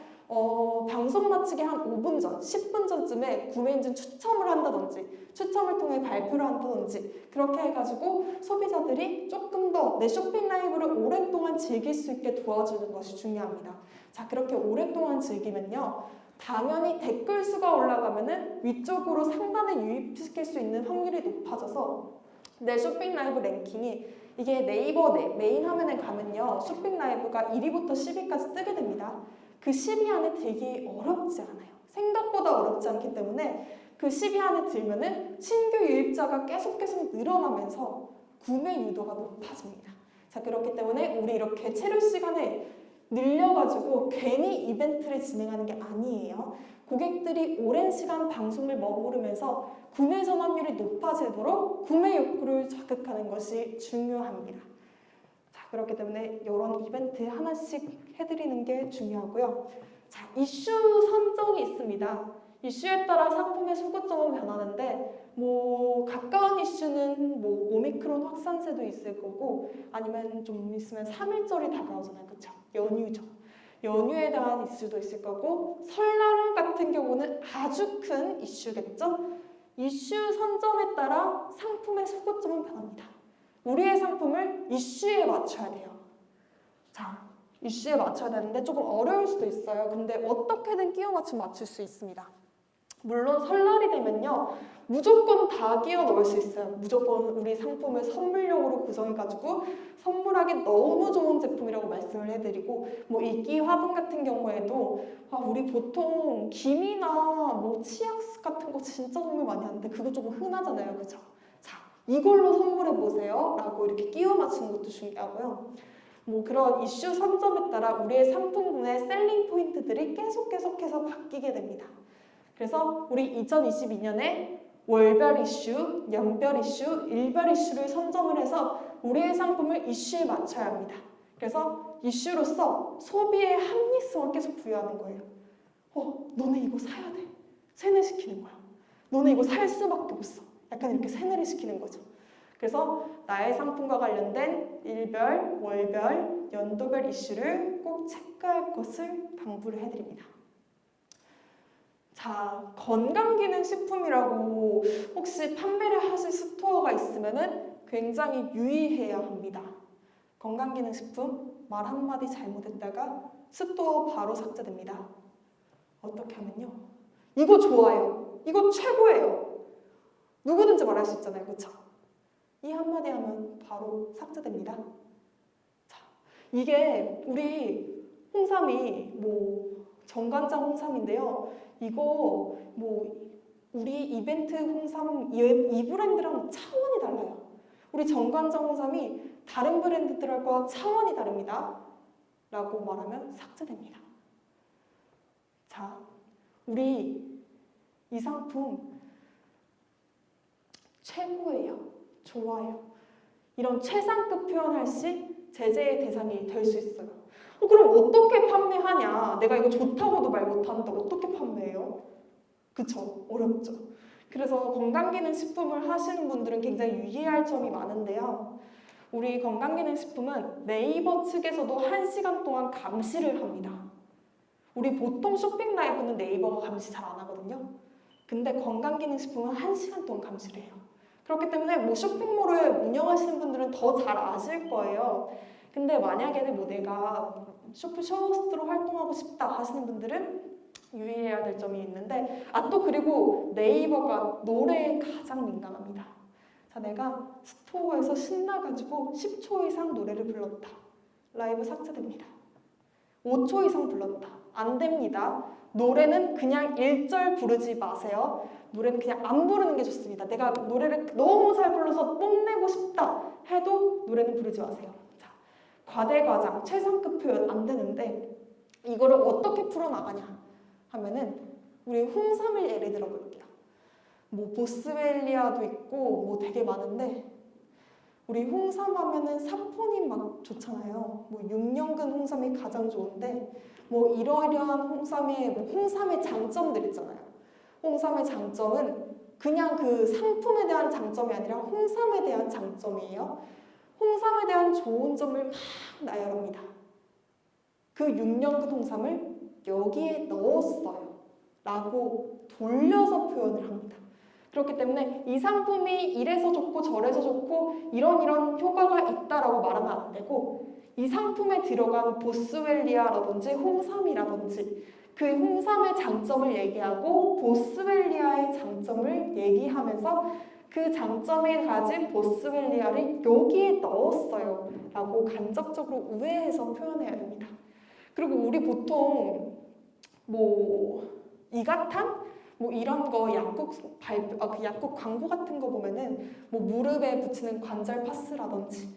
방송 마치기 한 5분 전, 10분 전쯤에 구매인증 추첨을 한다든지 추첨을 통해 발표를 한다든지 그렇게 해가지고 소비자들이 조금 더 내 쇼핑 라이브를 오랫동안 즐길 수 있게 도와주는 것이 중요합니다. 자, 그렇게 오랫동안 즐기면요. 당연히 댓글 수가 올라가면은 위쪽으로 상단에 유입시킬 수 있는 확률이 높아져서 내 쇼핑 라이브 랭킹이 이게 네이버 메인 화면에 가면요. 쇼핑 라이브가 1위부터 10위까지 뜨게 됩니다. 그 10위 안에 들기 어렵지 않아요. 생각보다 어렵지 않기 때문에 그 10위 안에 들면은 신규 유입자가 계속 늘어나면서 구매 유도가 높아집니다. 자, 그렇기 때문에 우리 이렇게 체류 시간을 늘려가지고 괜히 이벤트를 진행하는 게 아니에요. 고객들이 오랜 시간 방송을 머무르면서 구매 전환율이 높아지도록 구매 욕구를 자극하는 것이 중요합니다. 자, 그렇기 때문에 이런 이벤트 하나씩 해드리는 게 중요하고요. 자, 이슈 선정이 있습니다. 이슈에 따라 상품의 소구점은 변하는데 뭐 가까운 이슈는 뭐 오미크론 확산세도 있을 거고 아니면 좀 있으면 3.1절이 다가오잖아요. 그쵸? 연휴죠. 연휴에 대한 이슈도 있을 거고 설날 같은 경우는 아주 큰 이슈겠죠? 이슈 선점에 따라 상품의 소구점은 변합니다. 우리의 상품을 이슈에 맞춰야 돼요. 자, 이슈에 맞춰야 되는데 조금 어려울 수도 있어요. 근데 어떻게든 끼워 맞출 수 있습니다. 물론 설날이 되면요, 무조건 다 끼워 넣을 수 있어요. 무조건 우리 상품을 선물용으로 구성해가지고 선물하기 너무 좋은 제품이라고 말씀을 해드리고, 뭐 이끼 화분 같은 경우에도 우리 보통 김이나 뭐 치약 같은 거 진짜 선물 많이 하는데 그거 조금 흔하잖아요, 그죠? 자, 이걸로 선물해 보세요 라고 이렇게 끼워 맞추는 것도 중요하고요. 뭐 그런 이슈 선점에 따라 우리의 상품군의 셀링 포인트들이 계속해서 바뀌게 됩니다. 그래서 우리 2022년에 월별 이슈, 연별 이슈, 일별 이슈를 선점을 해서 우리의 상품을 이슈에 맞춰야 합니다. 그래서 이슈로서 소비의 합리성을 계속 부여하는 거예요. 너네 이거 사야 돼. 세뇌시키는 거야. 너네 이거 살 수밖에 없어. 약간 이렇게 세뇌를 시키는 거죠. 그래서 나의 상품과 관련된 일별, 월별, 연도별 이슈를 꼭 체크할 것을 당부를 해드립니다. 자, 건강기능식품이라고 혹시 판매를 하실 스토어가 있으면 굉장히 유의해야 합니다. 건강기능식품 말 한마디 잘못했다가 스토어 바로 삭제됩니다. 어떻게 하면요? 이거 좋아요. 이거 최고예요. 누구든지 말할 수 있잖아요. 그렇죠? 이 한마디 하면 바로 삭제됩니다. 자, 이게 우리 홍삼이 뭐 정관장 홍삼인데요. 이거 뭐 우리 이벤트 홍삼 이 브랜드랑 차원이 달라요. 우리 정관장 홍삼이 다른 브랜드들과 차원이 다릅니다. 라고 말하면 삭제됩니다. 자, 우리 이 상품 최고예요. 좋아요. 이런 최상급 표현할 시 제재의 대상이 될 수 있어요. 그럼 어떻게 판매하냐? 내가 이거 좋다고도 말 못하는데 어떻게 판매해요? 그쵸? 어렵죠. 그래서 건강기능식품을 하시는 분들은 굉장히 유의할 점이 많은데요. 우리 건강기능식품은 네이버 측에서도 1시간 동안 감시를 합니다. 우리 보통 쇼핑 라이브는 네이버가 감시 잘 안 하거든요. 근데 건강기능식품은 1시간 동안 감시를 해요. 그렇기 때문에 뭐 쇼핑몰을 운영하시는 분들은 더 잘 아실 거예요. 근데 만약에 뭐 내가 쇼호스트로 활동하고 싶다 하시는 분들은 유의해야 될 점이 있는데, 또 그리고 네이버가 노래에 가장 민감합니다. 자, 내가 스토어에서 신나가지고 10초 이상 노래를 불렀다. 라이브 삭제됩니다. 5초 이상 불렀다. 안 됩니다. 노래는 그냥 1절 부르지 마세요. 노래는 그냥 안 부르는 게 좋습니다. 내가 노래를 너무 잘 불러서 뽐내고 싶다 해도 노래는 부르지 마세요. 자, 과대과장, 최상급 표현 안 되는데 이거를 어떻게 풀어나가냐 하면은 우리 홍삼을 예를 들어 볼게요. 뭐 보스웰리아도 있고 뭐 되게 많은데 우리 홍삼 하면은 사포닌 막 좋잖아요. 뭐 6년근 홍삼이 가장 좋은데 뭐 이러이러한 홍삼의 장점들 있잖아요. 홍삼의 장점은 그냥 그 상품에 대한 장점이 아니라 홍삼에 대한 장점이에요. 홍삼에 대한 좋은 점을 막 나열합니다. 그 6년근 홍삼을 여기에 넣었어요. 라고 돌려서 표현을 합니다. 그렇기 때문에 이 상품이 이래서 좋고 저래서 좋고 이런 효과가 있다라고 말하면 안 되고, 이 상품에 들어간 보스웰리아라든지 홍삼이라든지 그 홍삼의 장점을 얘기하고 보스웰리아의 장점을 얘기하면서 그 장점에 가진 보스웰리아를 여기에 넣었어요 라고 간접적으로 우회해서 표현해야 됩니다. 그리고 우리 보통 뭐 이가탄? 뭐 이런 거 약국 그 약국 광고 같은 거 보면은 뭐 무릎에 붙이는 관절 파스라든지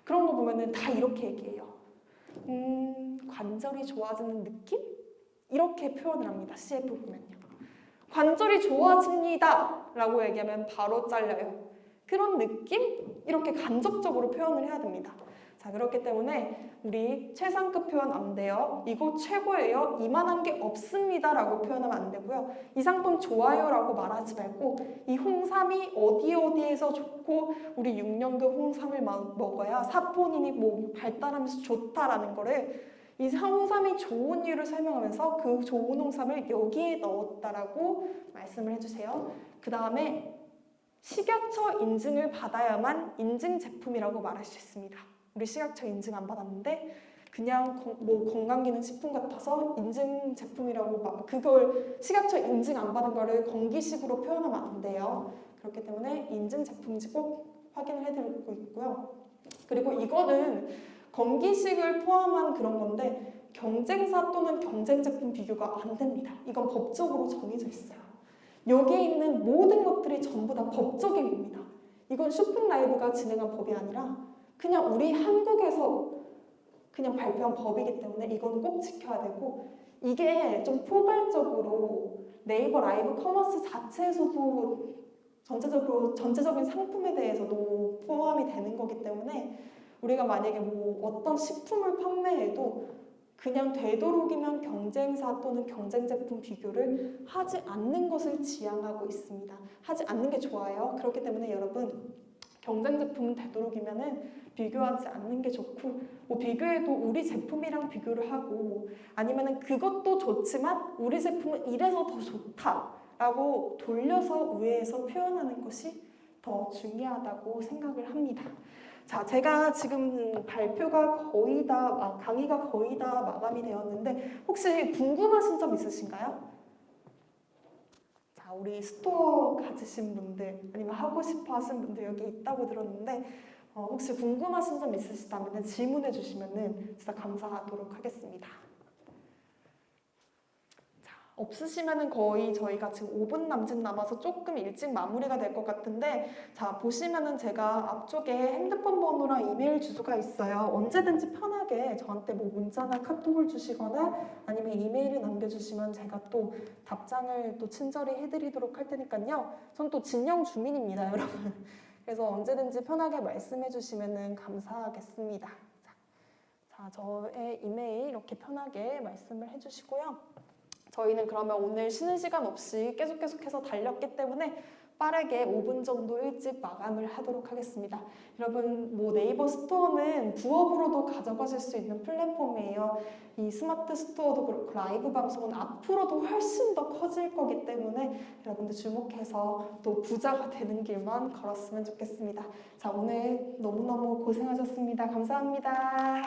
그런 거 보면은 다 이렇게 얘기해요. 관절이 좋아지는 느낌? 이렇게 표현을 합니다. CF 보면요. 관절이 좋아집니다 라고 얘기하면 바로 잘려요. 그런 느낌? 이렇게 간접적으로 표현을 해야 됩니다. 자, 그렇기 때문에 우리 최상급 표현 안 돼요. 이거 최고예요. 이만한 게 없습니다 라고 표현하면 안 되고요. 이 상품 좋아요 라고 말하지 말고 이 홍삼이 어디에서 좋고 우리 6년근 홍삼을 먹어야 사포닌이 뭐 발달하면서 좋다라는 거를, 이 홍삼이 좋은 이유를 설명하면서 그 좋은 홍삼을 여기에 넣었다라고 말씀을 해주세요. 그 다음에 식약처 인증을 받아야만 인증 제품이라고 말할 수 있습니다. 우리 식약처 인증 안 받았는데 그냥 뭐 건강기능식품 같아서 인증 제품이라고 막 그걸 식약처 인증 안 받은 거를 건기식으로 표현하면 안 돼요. 그렇기 때문에 인증 제품인지 꼭 확인을 해드리고 있고요. 그리고 이거는 건기식을 포함한 그런 건데 경쟁사 또는 경쟁 제품 비교가 안 됩니다. 이건 법적으로 정해져 있어요. 여기에 있는 모든 것들이 전부 다 법적입니다. 이건 쇼핑라이브가 진행한 법이 아니라 그냥 우리 한국에서 그냥 발표한 법이기 때문에 이건 꼭 지켜야 되고, 이게 좀 포괄적으로 네이버 라이브 커머스 자체에서도 전체적인 상품에 대해서도 포함이 되는 거기 때문에 우리가 만약에 뭐 어떤 식품을 판매해도 그냥 되도록이면 경쟁사 또는 경쟁 제품 비교를 하지 않는 것을 지향하고 있습니다. 하지 않는 게 좋아요. 그렇기 때문에 여러분, 경쟁 제품은 되도록이면은 비교하지 않는 게 좋고, 뭐 비교해도 우리 제품이랑 비교를 하고, 아니면은 그것도 좋지만 우리 제품은 이래서 더 좋다라고 돌려서 우회해서 표현하는 것이 더 중요하다고 생각을 합니다. 자, 제가 지금 발표가 거의 다, 강의가 거의 다 마감이 되었는데 혹시 궁금하신 점 있으신가요? 자, 우리 스토어 가지신 분들 아니면 하고 싶어 하신 분들 여기 있다고 들었는데 혹시 궁금하신 점 있으시다면 질문해 주시면 진짜 감사하도록 하겠습니다. 없으시면은 거의 저희가 지금 5분 남짓 남아서 조금 일찍 마무리가 될 것 같은데, 자, 보시면은 제가 앞쪽에 핸드폰 번호랑 이메일 주소가 있어요. 언제든지 편하게 저한테 뭐 문자나 카톡을 주시거나 아니면 이메일을 남겨주시면 제가 또 답장을 또 친절히 해드리도록 할 테니까요. 전 또 진영 주민입니다, 여러분. 그래서 언제든지 편하게 말씀해 주시면은 감사하겠습니다. 자, 저의 이메일 이렇게 편하게 말씀을 해주시고요. 저희는 그러면 오늘 쉬는 시간 없이 계속해서 달렸기 때문에 빠르게 5분 정도 일찍 마감을 하도록 하겠습니다. 여러분, 뭐 네이버 스토어는 부업으로도 가져가실 수 있는 플랫폼이에요. 이 스마트 스토어도 그렇고 라이브 방송은 앞으로도 훨씬 더 커질 거기 때문에 여러분들 주목해서 또 부자가 되는 길만 걸었으면 좋겠습니다. 자, 오늘 너무너무 고생하셨습니다. 감사합니다.